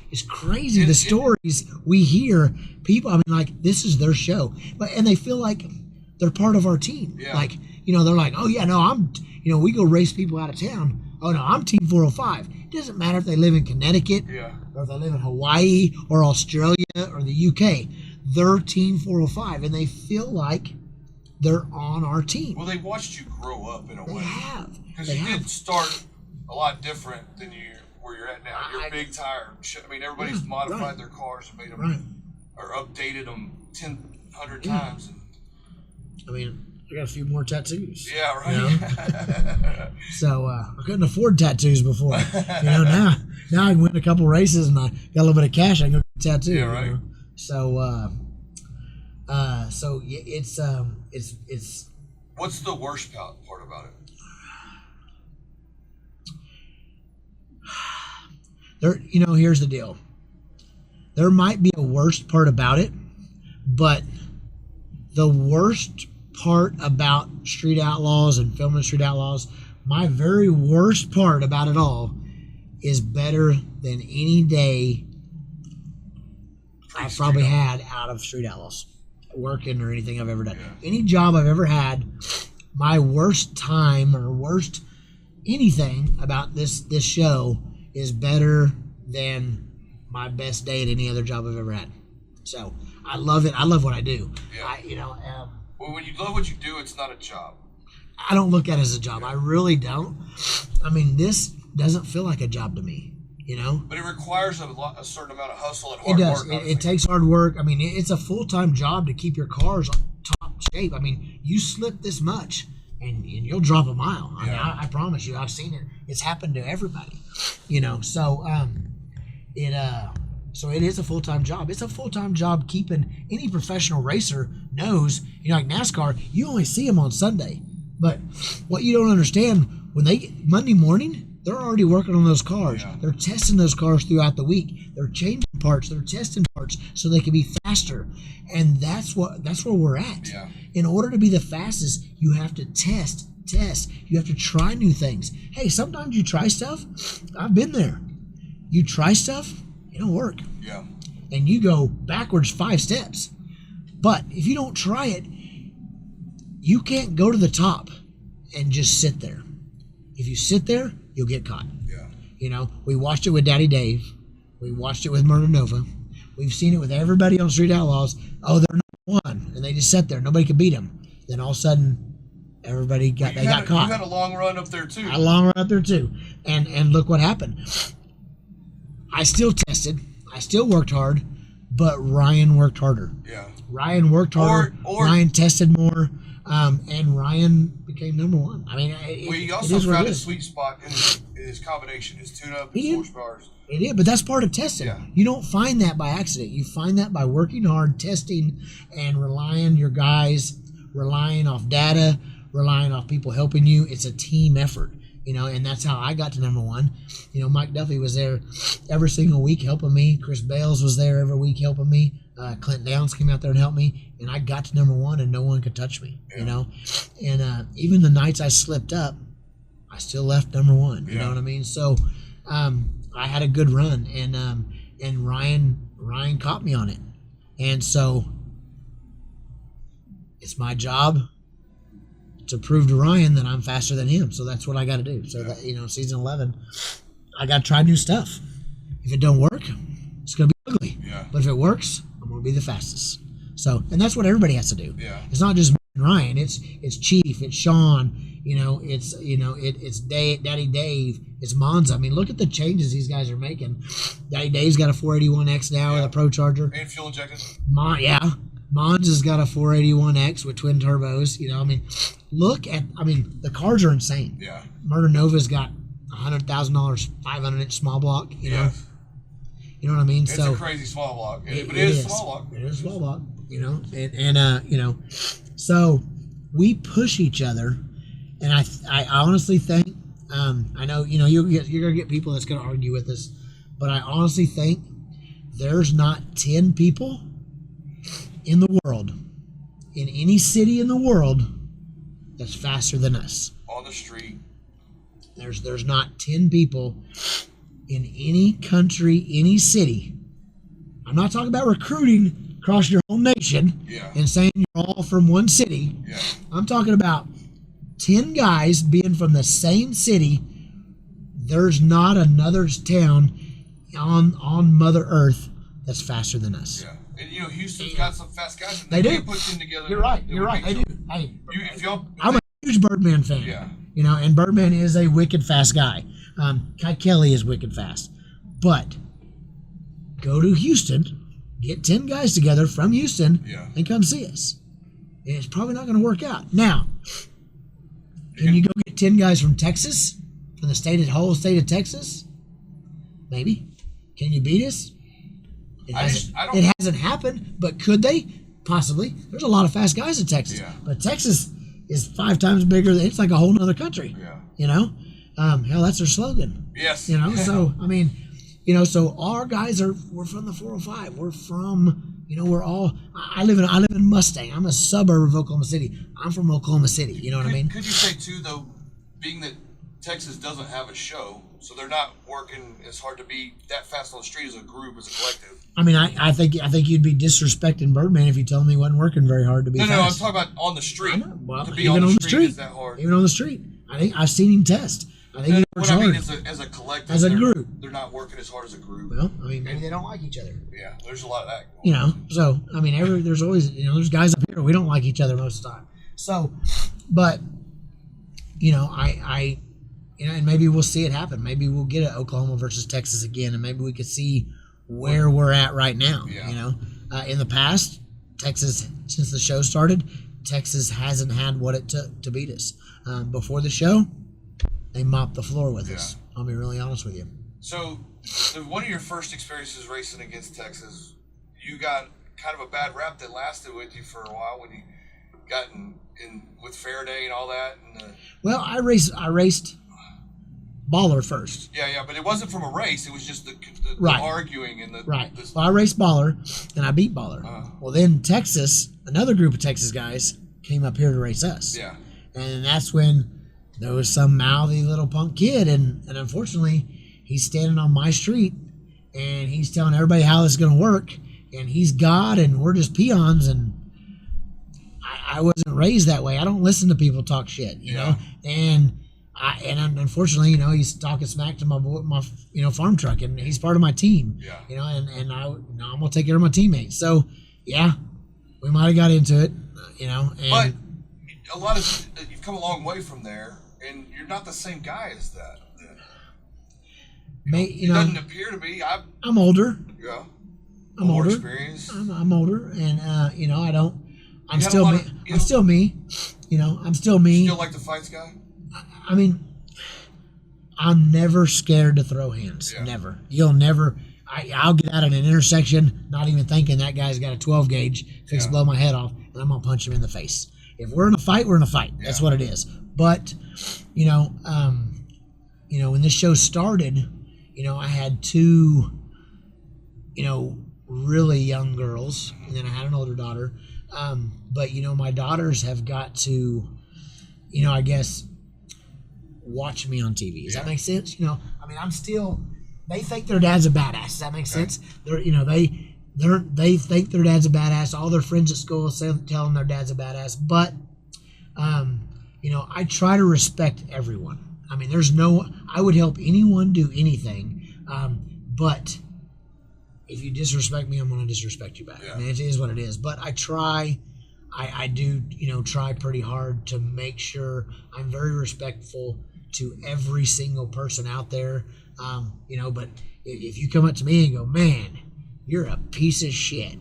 S1: It's crazy the stories we hear. People, this is their show, and they feel like they're part of our team.
S2: Yeah.
S1: They're like, oh yeah, no, I'm, we go race people out of town. Oh no, I'm Team 405. It doesn't matter if they live in Connecticut, or if they live in Hawaii, or Australia, or the UK. They're Team 405, and they feel like they're on our team.
S2: Well, they watched you grow up in a way.
S1: They have.
S2: Because you did start a lot different than where you're at now. You're big tire. Everybody's modified their cars and made them, or updated them 100 times.
S1: I got a few more tattoos.
S2: Yeah, right.
S1: So I couldn't afford tattoos before. Now I can win a couple races and I got a little bit of cash. I can go get a tattoo.
S2: Yeah, right.
S1: So it's.
S2: What's the worst part about it?
S1: Here's the deal. There might be a worst part about it, but the worst part about Street Outlaws and filming Street Outlaws, my very worst part about it all, is better than any day I've probably had out of Street Outlaws, working or anything I've ever done.
S2: Yeah.
S1: Any job I've ever had, my worst time or worst anything about this show is better than my best day at any other job I've ever had. So I love it. I love what I do.
S2: Yeah. Well, when you love what you do, it's not a job.
S1: I don't look at it as a job. I really don't. This doesn't feel like a job to me,
S2: But it requires a certain amount of hustle and
S1: hard
S2: work.
S1: It does. It takes hard work. It's a full-time job to keep your cars top shape. You slip this much and you'll drop a mile. I promise you. I've seen it. It's happened to everybody, So it is a full-time job. It's a full-time job keeping, any professional racer knows, like NASCAR, you only see them on Sunday. But what you don't understand Monday morning, they're already working on those cars.
S2: Yeah.
S1: They're testing those cars throughout the week. They're changing parts. They're testing parts so they can be faster. And that's where we're at.
S2: Yeah.
S1: In order to be the fastest, you have to test. You have to try new things. Hey, sometimes you try stuff. I've been there. You try stuff, it don't work.
S2: Yeah.
S1: And you go backwards 5 steps. But if you don't try it, you can't go to the top and just sit there. If you sit there, you'll get caught.
S2: Yeah.
S1: We watched it with Daddy Dave. We watched it with Murder Nova. We've seen it with everybody on Street Outlaws. Oh, they're number 1, and they just sat there. Nobody could beat them. Then all of a sudden, everybody got caught.
S2: You had a long run up there too.
S1: And look what happened. I still tested. I still worked hard, but Ryan worked harder.
S2: Yeah.
S1: Ryan worked harder. Ryan tested more, and Ryan became number 1. I mean,
S2: he also found a sweet spot in his combination, his tune-up, his horsepower.
S1: It did, but that's part of testing.
S2: Yeah.
S1: You don't find that by accident. You find that by working hard, testing, and relying off data, relying off people helping you. It's a team effort, and that's how I got to number 1. Mike Duffy was there every single week helping me. Chris Bales was there every week helping me. Clint Downs came out there and helped me, and I got to number 1, and no one could touch me, And even the nights I slipped up, I still left number 1. You know what I mean? So I had a good run, and Ryan caught me on it, and so it's my job to prove to Ryan that I'm faster than him. So that's what I got to do. So that, season 11, I got to try new stuff. If it don't work, it's going to be ugly.
S2: Yeah.
S1: But if it works, I'm going to be the fastest. So, and that's what everybody has to do.
S2: Yeah.
S1: It's not just Ryan. It's Chief. It's Sean. It's Daddy Dave. It's Monza. I mean, look at the changes these guys are making. Daddy Dave's got a 481X now with a Pro Charger.
S2: And fuel injected.
S1: Monza's got a 481X with twin turbos. The cars are insane.
S2: Yeah.
S1: Murder Nova's got $100,000 500-inch small block. You know what I mean?
S2: It's a crazy small block. But it is small block.
S1: It is small block. So we push each other, and I honestly think I know you're gonna get people that's gonna argue with us, but I honestly think there's not 10 people in the world, in any city in the world, that's faster than us.
S2: On the street.
S1: There's not 10 people in any country, any city. I'm not talking about recruiting across your whole nation and saying you're all from one city.
S2: Yeah.
S1: I'm talking about 10 guys being from the same city. There's not another town on Mother Earth that's faster than us.
S2: Yeah. And Houston's got some fast guys.
S1: They do.
S2: Put them together.
S1: You're right. They do. I'm a huge Birdman fan.
S2: Yeah.
S1: And Birdman is a wicked fast guy. Kai Kelly is wicked fast. But go to Houston, get 10 guys together from Houston, and come see us. And it's probably not going to work out. Now, can you go get 10 guys from Texas, from the whole state of Texas? Maybe. Can you beat us? It hasn't happened, but could they? Possibly. There's a lot of fast guys in Texas.
S2: Yeah.
S1: But Texas is 5 times bigger. It's like a whole nother country.
S2: Yeah.
S1: Hell, that's their slogan.
S2: Yes.
S1: So, so our guys we're from the 405. We're from, we're all, I live in Mustang. I'm a suburb of Oklahoma City. I'm from Oklahoma City. You know what I mean?
S2: Could you say too, though, being that Texas doesn't have a show, so they're not working as hard to be that fast on the street as a group, as a collective.
S1: I think you'd be disrespecting Birdman if you told me he wasn't working very hard to be fast.
S2: No, I'm talking about on the street.
S1: Well,
S2: to be on the street is that hard.
S1: Even on the street. I think I've seen him test. I think he works hard.
S2: As a collective,
S1: as a group,
S2: they're not working as hard as a group.
S1: Well, maybe they don't like each other.
S2: Yeah, there's a lot of that.
S1: So there's always there's guys up here we don't like each other most of the time. So, but and maybe we'll see it happen. Maybe we'll get it Oklahoma versus Texas again, and maybe we could see where we're at right now.
S2: Yeah.
S1: In the past, Texas, since the show started, Texas hasn't had what it took to beat us. Before the show, they mopped the floor with us. I'll be really honest with you.
S2: So one of your first experiences racing against Texas, you got kind of a bad rap that lasted with you for a while when you got in with Faraday and all that. Well,
S1: I raced Baller first.
S2: Yeah, but it wasn't from a race. It was just the arguing and the...
S1: Right. Well, I raced Baller, and I beat Baller. Well, then Texas, another group of Texas guys came up here to race us.
S2: Yeah.
S1: And that's when there was some mouthy little punk kid, and unfortunately, he's standing on my street, and he's telling everybody how this is going to work, and he's God, and we're just peons, and I wasn't raised that way. I don't listen to people talk shit, you know? And unfortunately, he's talking smack to my farm truck, and he's part of my team.
S2: Yeah.
S1: And I'm gonna take care of my teammates. So yeah, we might have got into it, And,
S2: but a lot of you've come a long way from there, and you're not the same guy as that. It doesn't appear to be.
S1: I'm older.
S2: Yeah.
S1: I'm older.
S2: Experienced.
S1: I'm older, and I don't. I'm still me. I'm still me. I'm still me.
S2: Still like the fights guy.
S1: I mean, I'm never scared to throw hands. Yeah. Never. You'll never. I'll get out at an intersection, not even thinking that guy's got a 12 gauge, fix to blow my head off, and I'm gonna punch him in the face. If we're in a fight, we're in a fight. Yeah. That's what it is. But, when this show started, I had two, really young girls, and then I had an older daughter. But my daughters have got to, I guess, watch me on TV. Does that make sense? I'm still. They think their dad's a badass. Does that make sense? They're, they think their dad's a badass. All their friends at school tell them their dad's a badass. But, I try to respect everyone. I mean, I would help anyone do anything. But if you disrespect me, I'm going to disrespect you back. Yeah. I mean, it is what it is. But I try. I do, try pretty hard to make sure I'm very respectful to every single person out there. But if you come up to me and go, man, you're a piece of shit.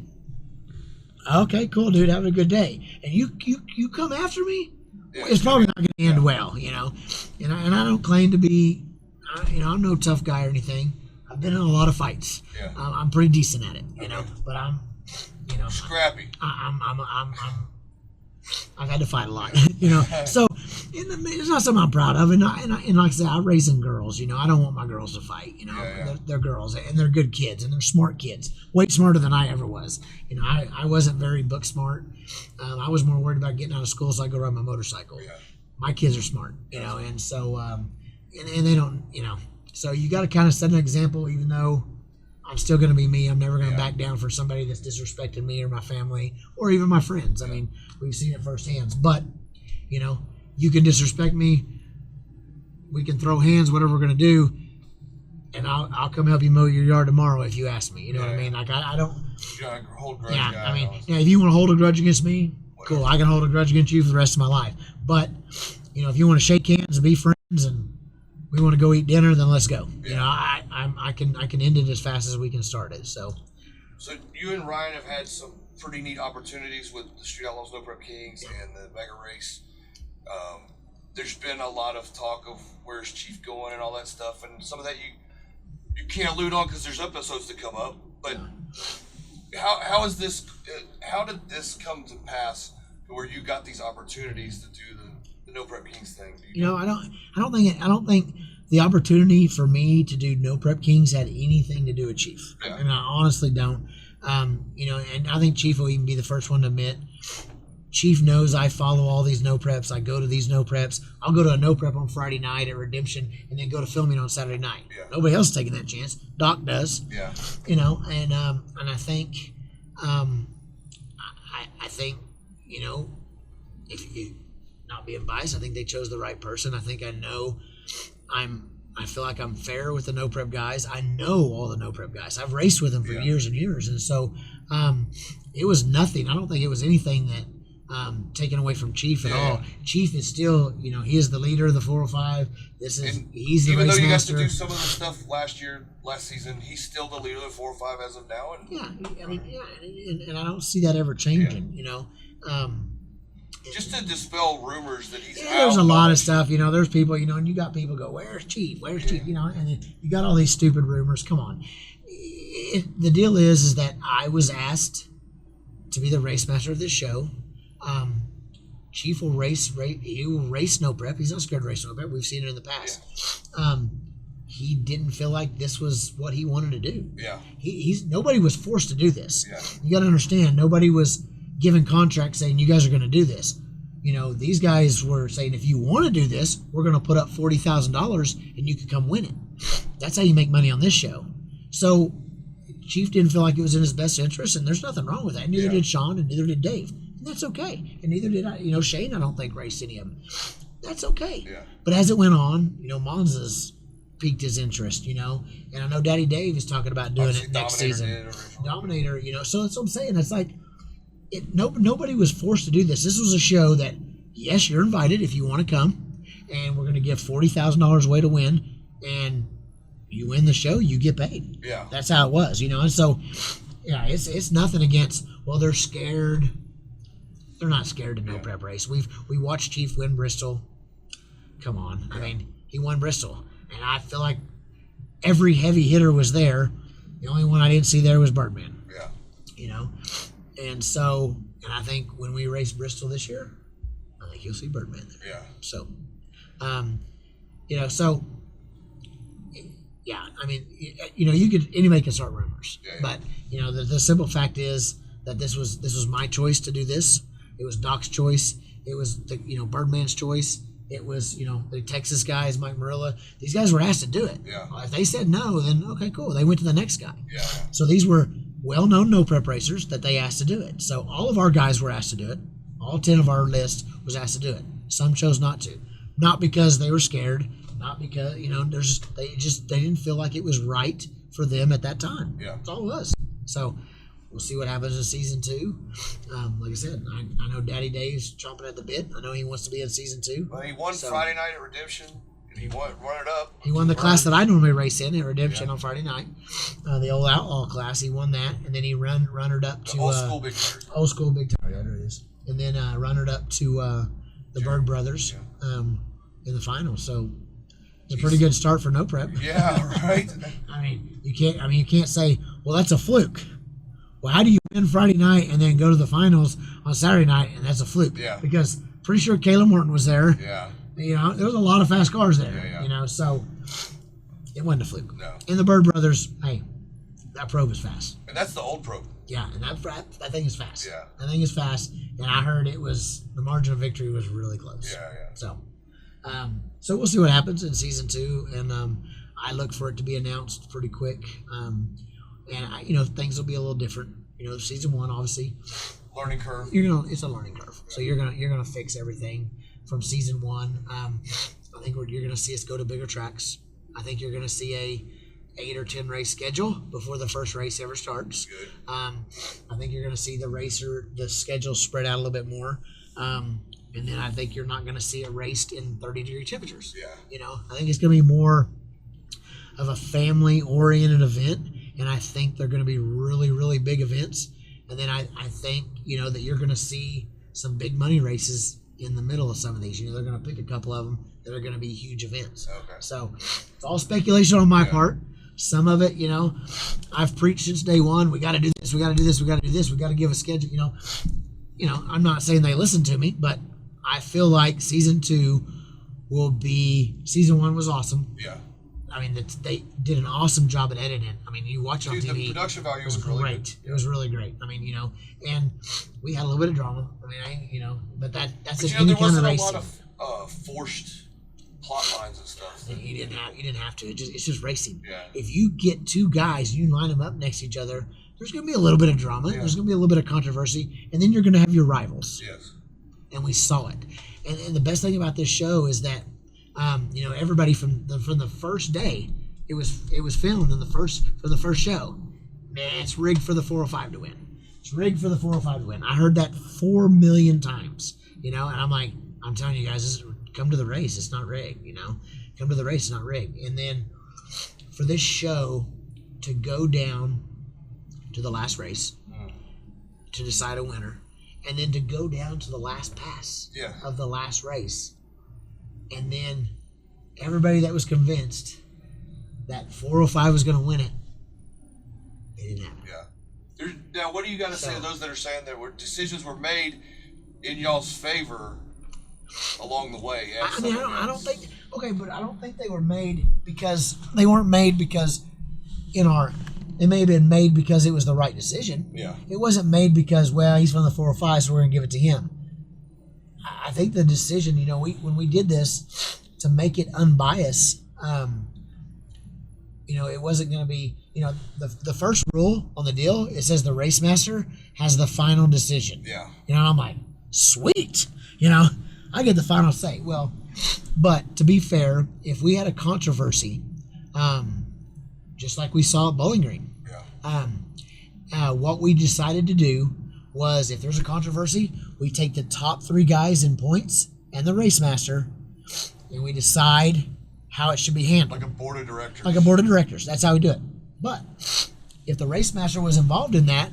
S1: Okay, cool, dude, having a good day. And you come after me? It's probably not going to end well, And I don't claim to be, I'm no tough guy or anything. I've been in a lot of fights. Yeah. I'm pretty decent at it, But I'm,
S2: scrappy.
S1: I've had to fight a lot, So it's not something I'm proud of, and like I said, I raise in girls. I don't want my girls to fight. They're girls, and they're good kids, and they're smart kids, way smarter than I ever was. I wasn't very book smart. I was more worried about getting out of school so I could ride my motorcycle. Yeah. My kids are smart, and so and they don't, So you got to kind of set an example, even though I'm still going to be me. I'm never going to back down for somebody that's disrespected me or my family or even my friends. I mean, we've seen it firsthand. But, you can disrespect me. We can throw hands, whatever we're going to do. And I'll come help you mow your yard tomorrow if you ask me. You know what I mean? Like, I don't.
S2: You gotta hold a grudge.
S1: Yeah, I mean, if you want to hold a grudge against me, cool. I can hold a grudge against you for the rest of my life. But, if you want to shake hands and be friends and we want to go eat dinner, then let's go. Yeah. I can end it as fast as we can start it. So
S2: you and Ryan have had some pretty neat opportunities with the Street Outlaws, No Prep Kings, and the Mega Race. There's been a lot of talk of where's Chief going and all that stuff, and some of that you can't allude on because there's episodes to come up. But how is this? How did this come to pass where you got these opportunities to do the No Prep Kings thing?
S1: I don't think the opportunity for me to do No Prep Kings had anything to do with Chief. Yeah. And I honestly don't. And I think Chief will even be the first one to admit. Chief knows I follow all these no preps. I go to these no preps. I'll go to a no prep on Friday night at Redemption and then go to filming on Saturday night. Yeah. Nobody else is taking that chance. Doc does.
S2: Yeah.
S1: And I think, I think, if you not being biased, I think they chose the right person. I think I feel like I'm fair with the no prep guys. I know all the no prep guys. I've raced with them for years and years, and so it was nothing. I don't think it was anything that taken away from Chief at all. Chief is still, he is the leader of the 405. He's the race master.
S2: Even though you got to do some of the stuff last season, he's still the leader of the 405 as of now.
S1: And I don't see that ever changing.
S2: Just to dispel rumors that he's out.
S1: There's a lot of stuff, there's people, and you got people go, where's Chief? Where's Chief? And you got all these stupid rumors. Come on. The deal is that I was asked to be the race master of this show. Chief will race. He will race no prep. He's not scared to race no prep. We've seen it in the past. Yeah. He didn't feel like this was what he wanted to do.
S2: Yeah.
S1: Nobody was forced to do this.
S2: Yeah.
S1: You got to understand, nobody was given contracts saying you guys are going to do this. These guys were saying, if you want to do this, we're going to put up $40,000 and you can come win it. That's how you make money on this show. So Chief didn't feel like it was in his best interest, and there's nothing wrong with that. Neither did Sean, and neither did Dave. And that's okay. And neither did I. Shane, I don't think raced any of them. That's okay. Yeah. But as it went on, Monza's piqued his interest, and I know Daddy Dave is talking about doing it next season. Dominator, so that's what I'm saying. It's like nobody was forced to do this. This was a show that, yes, you're invited if you want to come, and we're going to give $40,000 away to win, and you win the show, you get paid.
S2: Yeah.
S1: That's how it was, and so, yeah, it's nothing against, well, they're scared. They're not scared to no prep race. We watched Chief win Bristol. Come on. Yeah. I mean, he won Bristol. And I feel like every heavy hitter was there. The only one I didn't see there was Birdman.
S2: Yeah.
S1: And so, and I think when we race Bristol this year, I think you'll see Birdman there.
S2: Yeah.
S1: So, so, yeah, I mean, anybody can start rumors. Yeah, yeah. But, the simple fact is that this was my choice to do this. It was Doc's choice. It was Birdman's choice. It was, the Texas guys, Mike Marilla. These guys were asked to do it.
S2: Yeah.
S1: If they said no, then okay, cool. They went to the next guy.
S2: Yeah.
S1: So these were well-known no prep racers that they asked to do it. So all of our guys were asked to do it. All 10 of our list was asked to do it. Some chose not to. Not because they were scared. Not because, they didn't feel like it was right for them at that time.
S2: Yeah.
S1: That's all it was. So we'll see what happens in season 2. Like I said, I know Daddy Dave's chomping at the bit. I know he wants to be in season 2.
S2: Well, he won Friday night at Redemption. He won it up.
S1: He won the class that I normally race in at Redemption on Friday night. The old Outlaw class. He won that. And then he runnered up to
S2: Old School Big Tire.
S1: Old School Big Tire. Yeah, there it is. And then runnered up to the Bird Brothers in the final. So it's a pretty good start for no prep.
S2: Yeah, right.
S1: I mean, you can't say, well, that's a fluke. Well, how do you win Friday night and then go to the finals on Saturday night, and that's a fluke?
S2: Yeah.
S1: Because pretty sure Kayla Morton was there.
S2: Yeah.
S1: There was a lot of fast cars there.
S2: Yeah.
S1: So it wasn't a fluke.
S2: No.
S1: And the Bird Brothers, hey, that probe is fast.
S2: And that's the old probe.
S1: Yeah, and that thing is fast.
S2: Yeah.
S1: That thing is fast, and I heard the margin of victory was really close.
S2: Yeah.
S1: So we'll see what happens in season 2, and I look for it to be announced pretty quick. And things will be a little different. Season 1, obviously,
S2: learning curve.
S1: It's a learning curve. So you're gonna fix everything from season 1. I think you're gonna see us go to bigger tracks. I think you're gonna see a 8 or 10 race schedule before the first race ever starts.
S2: Good.
S1: I think you're gonna see the schedule spread out a little bit more. And then I think you're not gonna see it raced in 30-degree temperatures.
S2: Yeah.
S1: I think it's gonna be more of a family-oriented event. And I think they're going to be really, really big events. And then I think, that you're going to see some big money races in the middle of some of these. They're going to pick a couple of them that are going to be huge events.
S2: Okay.
S1: So it's all speculation on my part. Some of it, I've preached since day one. We got to do this. We got to do this. We got to do this. We got to give a schedule. I'm not saying they listen to me, but I feel like season 2 will be. Season 1 was awesome.
S2: Yeah.
S1: I mean, they did an awesome job at editing. I mean, you watch it on TV.
S2: The production value was
S1: great.
S2: Really good.
S1: It was really great. I mean, and we had a little bit of drama. I mean, but that's
S2: but
S1: any
S2: there
S1: kind of
S2: wasn't
S1: racing.
S2: a lot of forced plot lines and stuff.
S1: You didn't have to. It's just racing.
S2: Yeah.
S1: If you get 2 guys, you line them up next to each other. There's going to be a little bit of drama. Yeah. There's going to be a little bit of controversy, and then you're going to have your rivals.
S2: Yes. And
S1: we saw it. And the best thing about this show is that, everybody from the first day. It was filmed for the first show. Man, it's rigged for the 405 to win. It's rigged for the 405 to win. I heard that 4 million times. And I'm like, I'm telling you guys, come to the race. It's not rigged. Come to the race. It's not rigged. And then for this show to go down to the last race to decide a winner, and then to go down to the last pass of the last race, and then everybody that was convinced that 405 was going to win it, it didn't happen.
S2: Yeah. Now, what do you got to say to those that are saying that decisions were made in y'all's favor along the way.
S1: I don't think. Okay, but I don't think they were made because they weren't made because they may have been made because it was the right decision.
S2: Yeah.
S1: It wasn't made because, well, he's from the 405, so we're going to give it to him. I think the decision, when we did this to make it unbiased, it wasn't going to be, the first rule on the deal, it says the race master has the final decision.
S2: Yeah.
S1: I'm like, sweet. I get the final say. Well, but to be fair, if we had a controversy, just like we saw at Bowling Green, what we decided to do was, if there's a controversy, we take the top 3 guys in points and the race master, and we decide how it should be handled.
S2: Like a board of directors.
S1: Like a board of directors. That's how we do it. But if the race master was involved in that,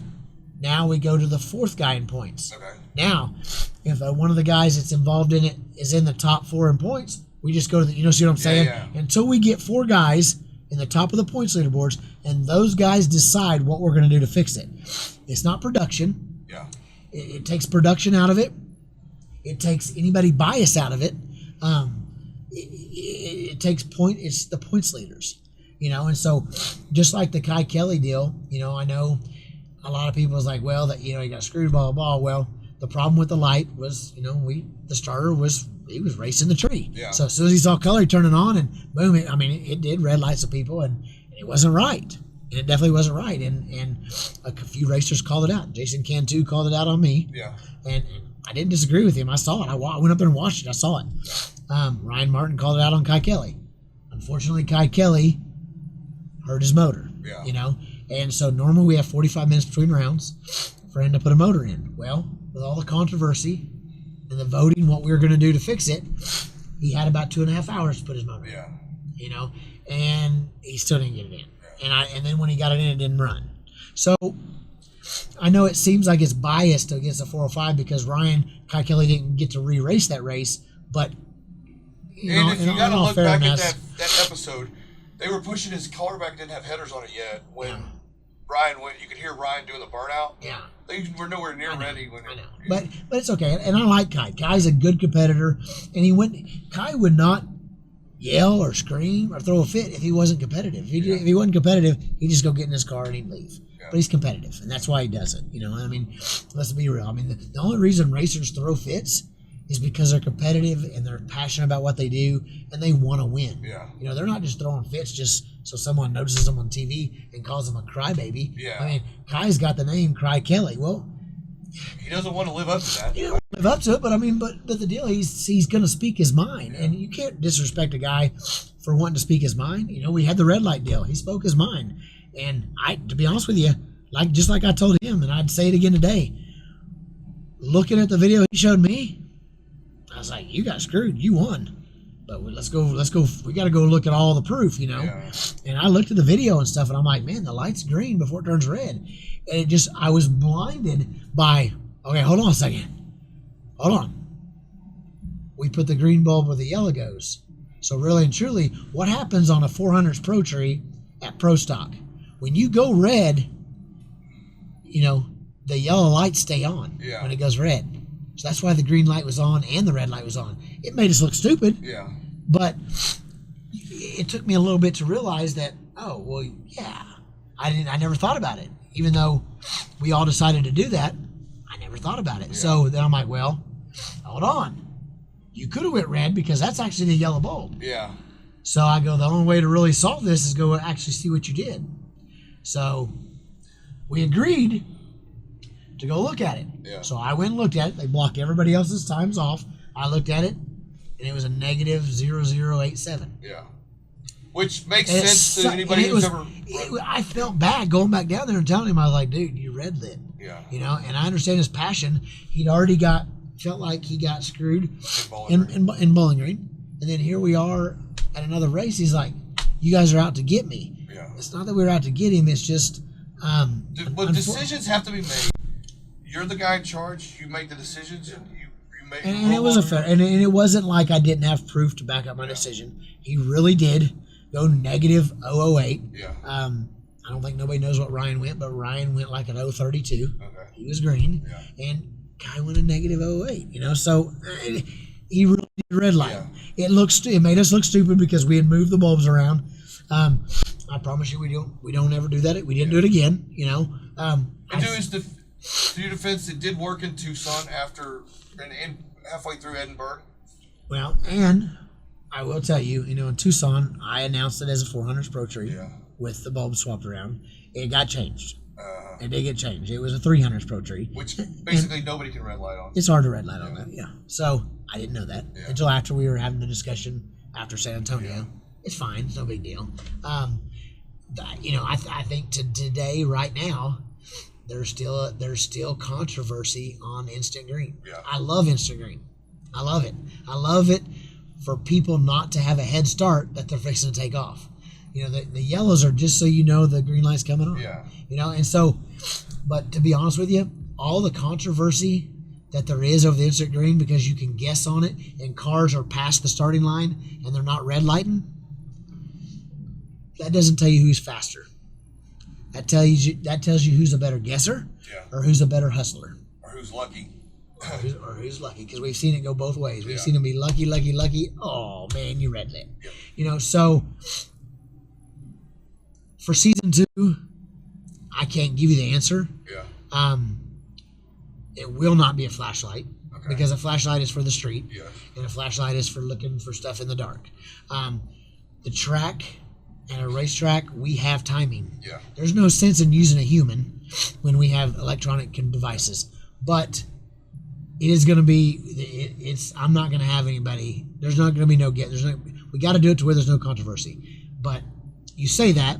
S1: now we go to the 4th guy in points.
S2: Okay.
S1: Now, if one of the guys that's involved in it is in the top 4 in points, we just go to the, see what I'm saying?
S2: Yeah.
S1: Until we get 4 guys in the top of the points leaderboards, and those guys decide what we're going to do to fix it. It's not production.
S2: Yeah.
S1: It takes production out of it. It takes anybody bias out of it. It takes point. It's the points leaders, and so just like the Kai Kelly deal, I know a lot of people was like, well, that, he got screwed, blah, blah, blah. Well, the problem with the light was, the starter he was racing the tree.
S2: Yeah.
S1: So as soon as he saw color turning on, and boom, it did red lights of people, and it wasn't right. And it definitely wasn't right. And a few racers called it out. Jason Cantu called it out on me.
S2: Yeah.
S1: And I didn't disagree with him. I saw it. I went up there and watched it. I saw it. Ryan Martin called it out on Kai Kelly. Unfortunately, Kai Kelly hurt his motor.
S2: Yeah.
S1: And so normally we have 45 minutes between rounds for him to put a motor in. Well, with all the controversy and the voting, what we were going to do to fix it, he had about 2.5 hours to put his motor in. And he still didn't get it in. Yeah. And then when he got it in, it didn't run. So I know it seems like it's biased against the 405 because Kai Kelly didn't get to re-race that race, but
S2: if you got to look back at that episode, they were pushing his car back, didn't have headers on it yet. When Ryan went, you could hear Ryan doing the burnout.
S1: Yeah.
S2: They were nowhere near ready.
S1: I know. But it's okay. And I like Kai. Kai's a good competitor. And Kai would not yell or scream or throw a fit if he wasn't competitive. If he wasn't competitive, he'd just go get in his car and he'd leave. Yeah. But he's competitive, and that's why he does it. Let's be real. The only reason racers throw fits is because they're competitive and they're passionate about what they do and they want to win.
S2: Yeah.
S1: They're not just throwing fits just so someone notices them on TV and calls them a crybaby.
S2: Yeah.
S1: Kai's got the name Cry Kelly. Well,
S2: he doesn't want to live up to that.
S1: He doesn't live up to it, but the deal, he's going to speak his mind, and you can't disrespect a guy for wanting to speak his mind. We had the red light deal. He spoke his mind, and to be honest with you, just like I told him, and I'd say it again today, looking at the video he showed me, I was like, you got screwed. You won. But let's go. We got to go look at all the proof, Yeah. And I looked at the video and stuff, and I'm like, man, the light's green before it turns red. And I was blinded by, okay, hold on a second. Hold on. We put the green bulb where the yellow goes. So really and truly, what happens on a 400s Pro Tree at Pro Stock? When you go red, the yellow lights stay on when it goes red. So that's why the green light was on and the red light was on. It made us look stupid.
S2: Yeah.
S1: But it took me a little bit to realize that, oh, well, yeah. I never thought about it. Even though we all decided to do that, I never thought about it. Yeah. So then I'm like, well, hold on. You could have went red because that's actually the yellow bulb.
S2: Yeah.
S1: So I go, the only way to really solve this is go actually see what you did. So we agreed to go look at it.
S2: Yeah.
S1: So I went and looked at it. They blocked everybody else's times off. I looked at it, and it was a negative 0087.
S2: Yeah. Which makes sense to anybody who's ever...
S1: I felt bad going back down there and telling him, I was like, dude, you red lit.
S2: Yeah.
S1: And I understand his passion. He'd already felt like he got screwed in Bowling Green. And then here we are at another race. He's like, you guys are out to get me.
S2: Yeah.
S1: It's not that we're out to get him. It's just...
S2: but decisions have to be made. You're the guy in charge. You make the decisions, and you make.
S1: And it was and it wasn't like I didn't have proof to back up my decision. He really did go negative 008.
S2: Yeah.
S1: I don't think nobody knows what Ryan went, but Ryan went like an 032.
S2: Okay.
S1: He was green,
S2: yeah.
S1: and guy went a negative 0.08, you know, so he really did red light. Yeah. It made us look stupid because we had moved the bulbs around. I promise you we don't ever do that. We didn't do it again, you know.
S2: And to your defense, it did work in Tucson and halfway through Edinburgh.
S1: Well, and I will tell you, you know, in Tucson, I announced it as a 400s Pro Tree with the bulbs swapped around. It got changed. It did get changed. It was a 300s Pro Tree.
S2: Which basically nobody can red light on.
S1: It's hard to red light on that, So I didn't know that until after we were having the discussion after San Antonio. Yeah. It's fine. It's no big deal. You know, I think today, right now, there's still controversy on instant green. Yeah. I love instant green. I love it. I love it for people not to have a head start that they're fixing to take off. You know, the yellows are just so you know the green light's coming on. Yeah. You know, and so, but to be honest with you, all the controversy that there is over the instant green because you can guess on it and cars are past the starting line and they're not red lighting, that doesn't tell you who's faster. That tells you who's a better guesser or who's a better hustler.
S2: Or who's lucky.
S1: or who's lucky, because we've seen it go both ways. We've seen them be lucky. Oh, man, you red lit. Yeah. You know, so for season 2, I can't give you the answer. Yeah. It will not be a flashlight because a flashlight is for the street and a flashlight is for looking for stuff in the dark. The track and a racetrack, we have timing. Yeah. There's no sense in using a human when we have electronic devices. But it is going to be, I'm not going to have anybody, there's not going to be we got to do it to where there's no controversy. But you say that,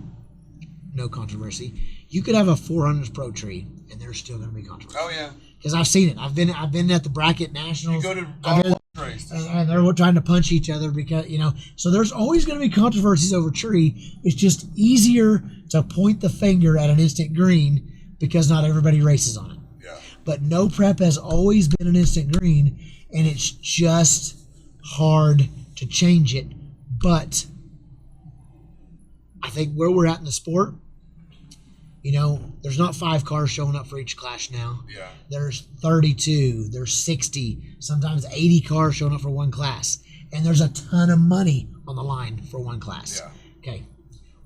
S1: no controversy. You could have a 400s Pro Tree and there's still going to be controversy. Oh, yeah. Because I've seen it. I've been at the Bracket Nationals. You go to race. And they're trying to punch each other because, you know, so there's always going to be controversies over tree. It's just easier to point the finger at an instant green because not everybody races on it. Yeah. But no prep has always been an instant green, and it's just hard to change it. But I think where we're at in the sport, you know, there's not 5 cars showing up for each class now. Yeah. There's 32, there's 60, sometimes 80 cars showing up for one class. And there's a ton of money on the line for one class. Yeah. Okay.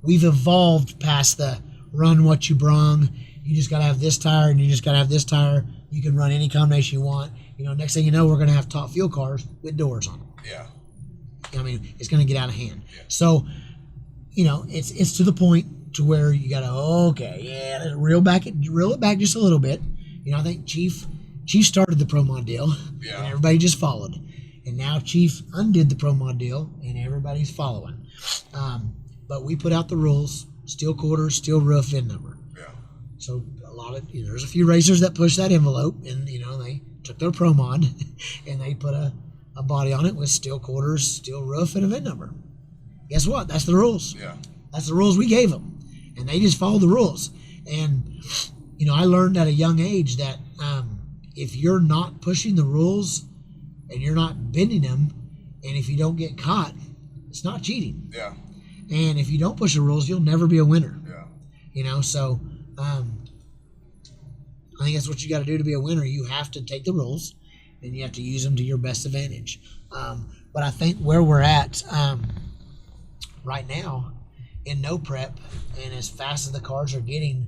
S1: We've evolved past the run what you brung. You just got to have this tire and you just got to have this tire. You can run any combination you want. You know, next thing you know, we're going to have top fuel cars with doors on them. Yeah. I mean, it's going to get out of hand. Yeah. So, you know, it's to the point to where you got to, reel it back just a little bit. You know, I think Chief started the Pro Mod deal, and everybody just followed. And now Chief undid the Pro Mod deal, and everybody's following. But we put out the rules: steel quarters, steel roof, VIN number. Yeah. So there's a few racers that pushed that envelope, and you know they took their Pro Mod and they put a body on it with steel quarters, steel roof, and a VIN number. Guess what? That's the rules. Yeah. That's the rules we gave them. And they just followed the rules. And, you know, I learned at a young age that if you're not pushing the rules and you're not bending them, and if you don't get caught, it's not cheating. Yeah. And if you don't push the rules, you'll never be a winner. Yeah. You know, so I think that's what you got to do to be a winner. You have to take the rules and you have to use them to your best advantage. But I think where we're at right now, in no prep, and as fast as the cars are getting,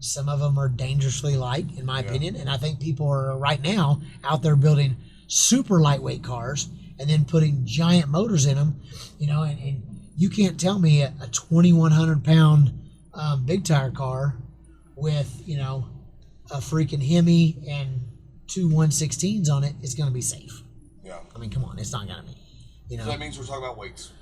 S1: some of them are dangerously light, in my opinion. And I think people are right now out there building super lightweight cars and then putting giant motors in them, you know, and you can't tell me a 2,100 pound big tire car with, you know, a freaking Hemi and 2 116s on it is going to be safe. Yeah. I mean, come on, it's not going to be. You know,
S2: so that means we're talking about weights.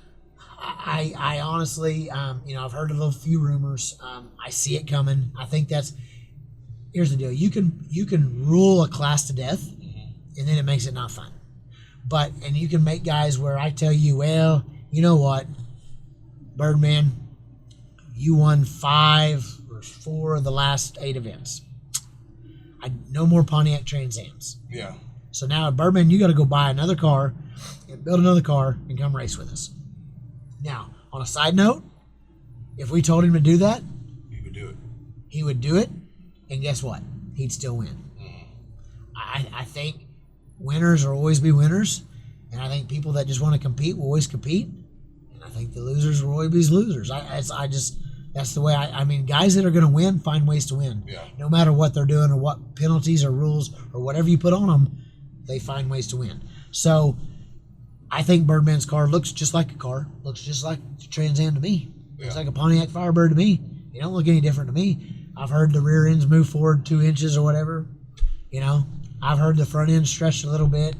S1: I honestly, you know, I've heard of a few rumors. I see it coming. I think here's the deal. You can rule a class to death, and then it makes it not fun. And you can make guys where I tell you, well, you know what, Birdman, you won 5 or 4 of the last 8 events. No more Pontiac Trans Ams. Yeah. So now, Birdman, you got to go buy another car and build another car and come race with us. Now, on a side note, if we told him to do that,
S2: he would do it.
S1: He would do it, and guess what? He'd still win. I think winners will always be winners, and I think people that just want to compete will always compete, and I think the losers will always be losers. That's the way I mean, guys that are going to win find ways to win.
S2: Yeah.
S1: No matter what they're doing or what penalties or rules or whatever you put on them, they find ways to win. So I think Birdman's car looks just like a car, looks just like a Trans Am to me. Looks like a Pontiac Firebird to me. It don't look any different to me. I've heard the rear ends move forward 2 inches or whatever. You know, I've heard the front end stretched a little bit.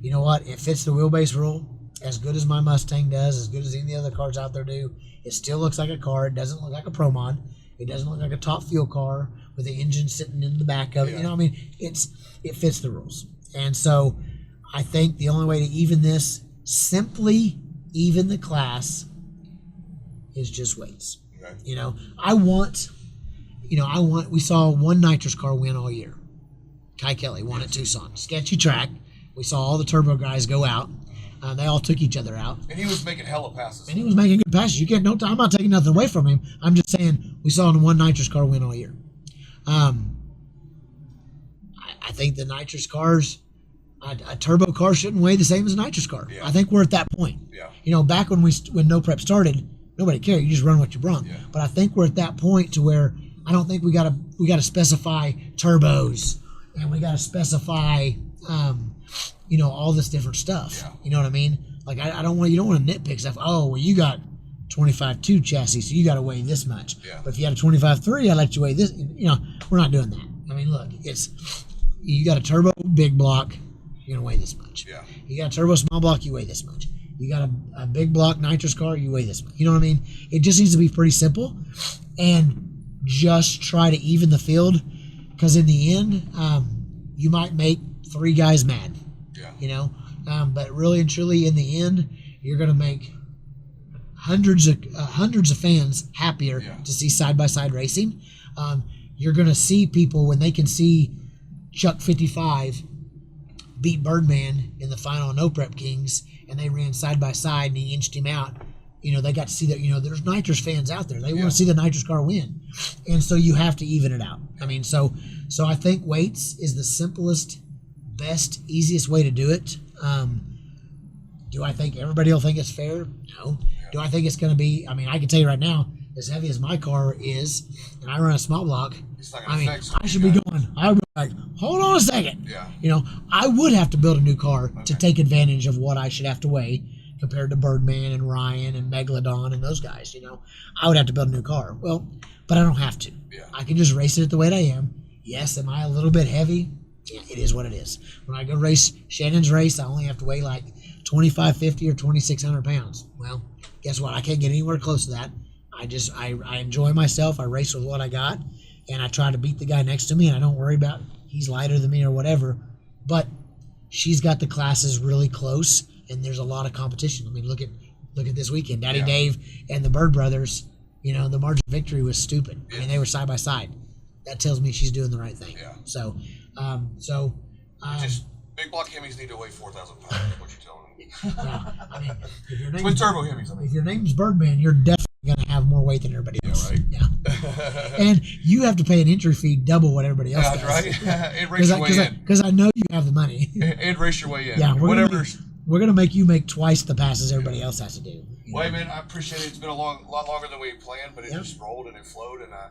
S1: You know what? It fits the wheelbase rule as good as my Mustang does, as good as any of the other cars out there do. It still looks like a car. It doesn't look like a Pro Mod. It doesn't look like a top fuel car with the engine sitting in the back of it. You know what I mean? It fits the rules. And so I think the only way to even this, simply even the class, is just weights. Okay. You know, we saw one nitrous car win all year. Kai Kelly won at Tucson. Sketchy track. We saw all the turbo guys go out. They all took each other out.
S2: And he was making hella passes.
S1: And he was making good passes. I'm not taking nothing away from him. I'm just saying we saw one nitrous car win all year. I think the nitrous cars, a turbo car shouldn't weigh the same as a nitrous car. Yeah. I think we're at that point. Yeah. You know, back when No Prep started, nobody cared. You just run what you brung. Yeah. But I think we're at that point to where I don't think we gotta specify turbos and we gotta specify all this different stuff. Yeah. You know what I mean? Like you don't want to nitpick stuff. Oh, well, you got 25.2 chassis, so you got to weigh this much. Yeah. But if you had a 25.3, I'd let you weigh this. You know, we're not doing that. I mean, look, you got a turbo big block, you're gonna weigh this much. Yeah. You got a turbo small block, you weigh this much. You got a big block nitrous car, you weigh this much. You know what I mean? It just needs to be pretty simple, and just try to even the field, because in the end, you might make 3 guys mad. Yeah. You know, but really and truly, in the end, you're going to make hundreds of fans happier to see side-by-side racing. You're going to see people when they can see Chuck 55 beat Birdman in the final No Prep Kings, and they ran side-by-side and he inched him out. You know, they got to see that, there's nitrous fans out there. They want to see the nitrous car win. And so you have to even it out. I mean, so I think weights is the simplest, best, easiest way to do it. Do I think everybody will think it's fair? No. Do I think it's going to be, I can tell you right now, as heavy as my car is, and I run a small block, I should be going, I would be like, hold on a second. Yeah. I would have to build a new car to take advantage of what I should have to weigh compared to Birdman and Ryan and Megalodon and those guys. I would have to build a new car. Well, but I don't have to. Yeah. I can just race it the way that I am. Yes, am I a little bit heavy? Yeah, it is what it is. When I go race Shannon's race, I only have to weigh like 2,550 or 2,600 pounds. Well, guess what? I can't get anywhere close to that. I enjoy myself. I race with what I got, and I try to beat the guy next to me, and I don't worry about he's lighter than me or whatever. But she's got the classes really close, and there's a lot of competition. Look at this weekend. Daddy Dave and the Bird brothers, the margin of victory was stupid. Yeah. They were side by side. That tells me she's doing the right thing. Yeah. So
S2: just big block Hemis need to weigh 4,000 pounds. What you telling me?
S1: Yeah. If
S2: twin turbo Hemis.
S1: If your name's Birdman, you're definitely going to have more weight than everybody else.
S2: Right.
S1: Yeah. And you have to pay an entry fee double what everybody else does.
S2: Right. And race your way in.
S1: Because I know you have the money.
S2: And race your way in.
S1: Yeah. We're going to make you make twice the passes everybody else has to do.
S2: Well, man, I appreciate it. It's been a lot longer than we planned, but it just rolled and it flowed, and I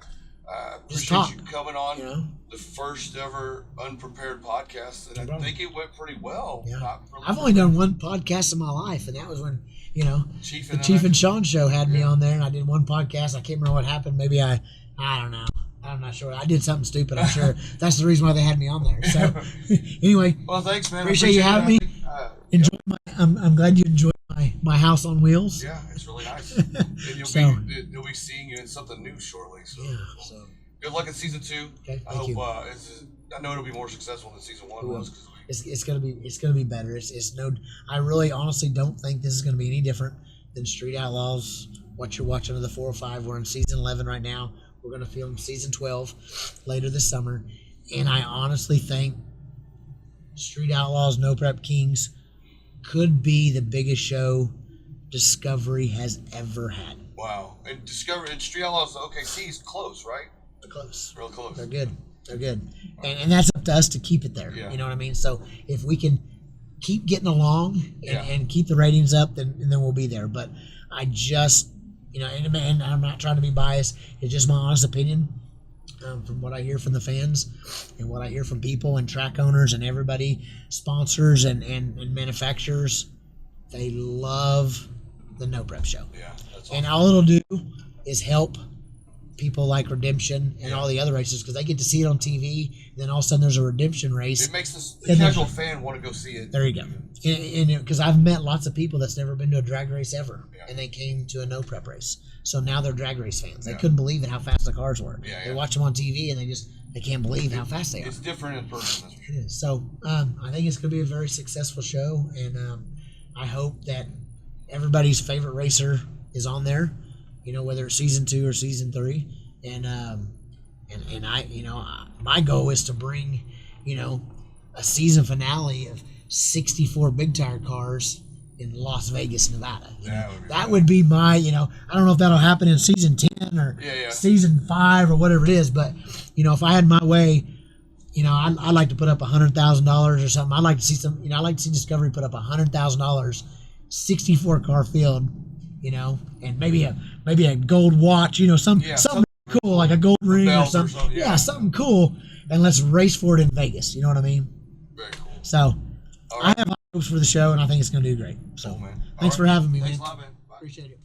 S2: appreciate you coming on the first ever Unprepared Podcast, and I think it went pretty well.
S1: Yeah. I've only done one podcast in my life, and that was when, Chief and Sean show had me on there, and I did one podcast. I can't remember what happened. Maybe I don't know. I'm not sure. I did something stupid, I'm sure. That's the reason why they had me on there. So, anyway.
S2: Well, thanks, man.
S1: Appreciate you having me. I'm glad you enjoyed my house on wheels.
S2: Yeah, it's really nice. And you'll be seeing you in something new shortly. So, good luck in season 2. Okay, I hope. I know it'll be more successful than season 1 was.
S1: It's gonna be better. I really honestly don't think this is gonna be any different than Street Outlaws. What you're watching of the 405. We're in season 11 right now. We're gonna film season 12 later this summer, and I honestly think Street Outlaws, No Prep Kings could be the biggest show Discovery has ever had.
S2: Wow. And Street Outlaws, OKC is close, right?
S1: They're close.
S2: Real close.
S1: They're good. They're good. And that's up to us to keep it there. You know what I mean? So if we can keep getting along and keep the ratings up, then we'll be there. But I just, and I'm not trying to be biased. It's just my honest opinion. From what I hear from the fans and what I hear from people and track owners and everybody, sponsors and manufacturers, they love the No Prep Show.
S2: Yeah, that's awesome.
S1: And all it'll do is help people like Redemption and all the other races because they get to see it on TV. Then all of a sudden there's a Redemption race.
S2: It makes the casual fan want to go see it.
S1: There you go. And because I've met lots of people that's never been to a drag race ever, and they came to a No Prep race. So now they're drag race fans. They couldn't believe it how fast the cars were. They watch them on TV and they can't believe how fast they are.
S2: It's different in person.
S1: It is. So I think it's going to be a very successful show, and I hope that everybody's favorite racer is on there. Whether it's season 2 or season 3, and I, my goal is to bring, a season finale of 64 big tire cars in Las Vegas, Nevada. That would be my, I don't know if that'll happen in season 10 or season 5 or whatever it is, but if I had my way, I'd like to put up $100,000 or something. I'd like to see I'd like to see Discovery put up $100,000, 64 car field, and maybe a gold watch, something cool, like a gold ring or something. Something cool, and let's race for it in Vegas. You know what I mean?
S2: Very cool.
S1: So I have high hopes for the show, and I think it's going to do great. So thanks for having me, man.
S2: Thanks a lot, man. Bye.
S1: Appreciate it.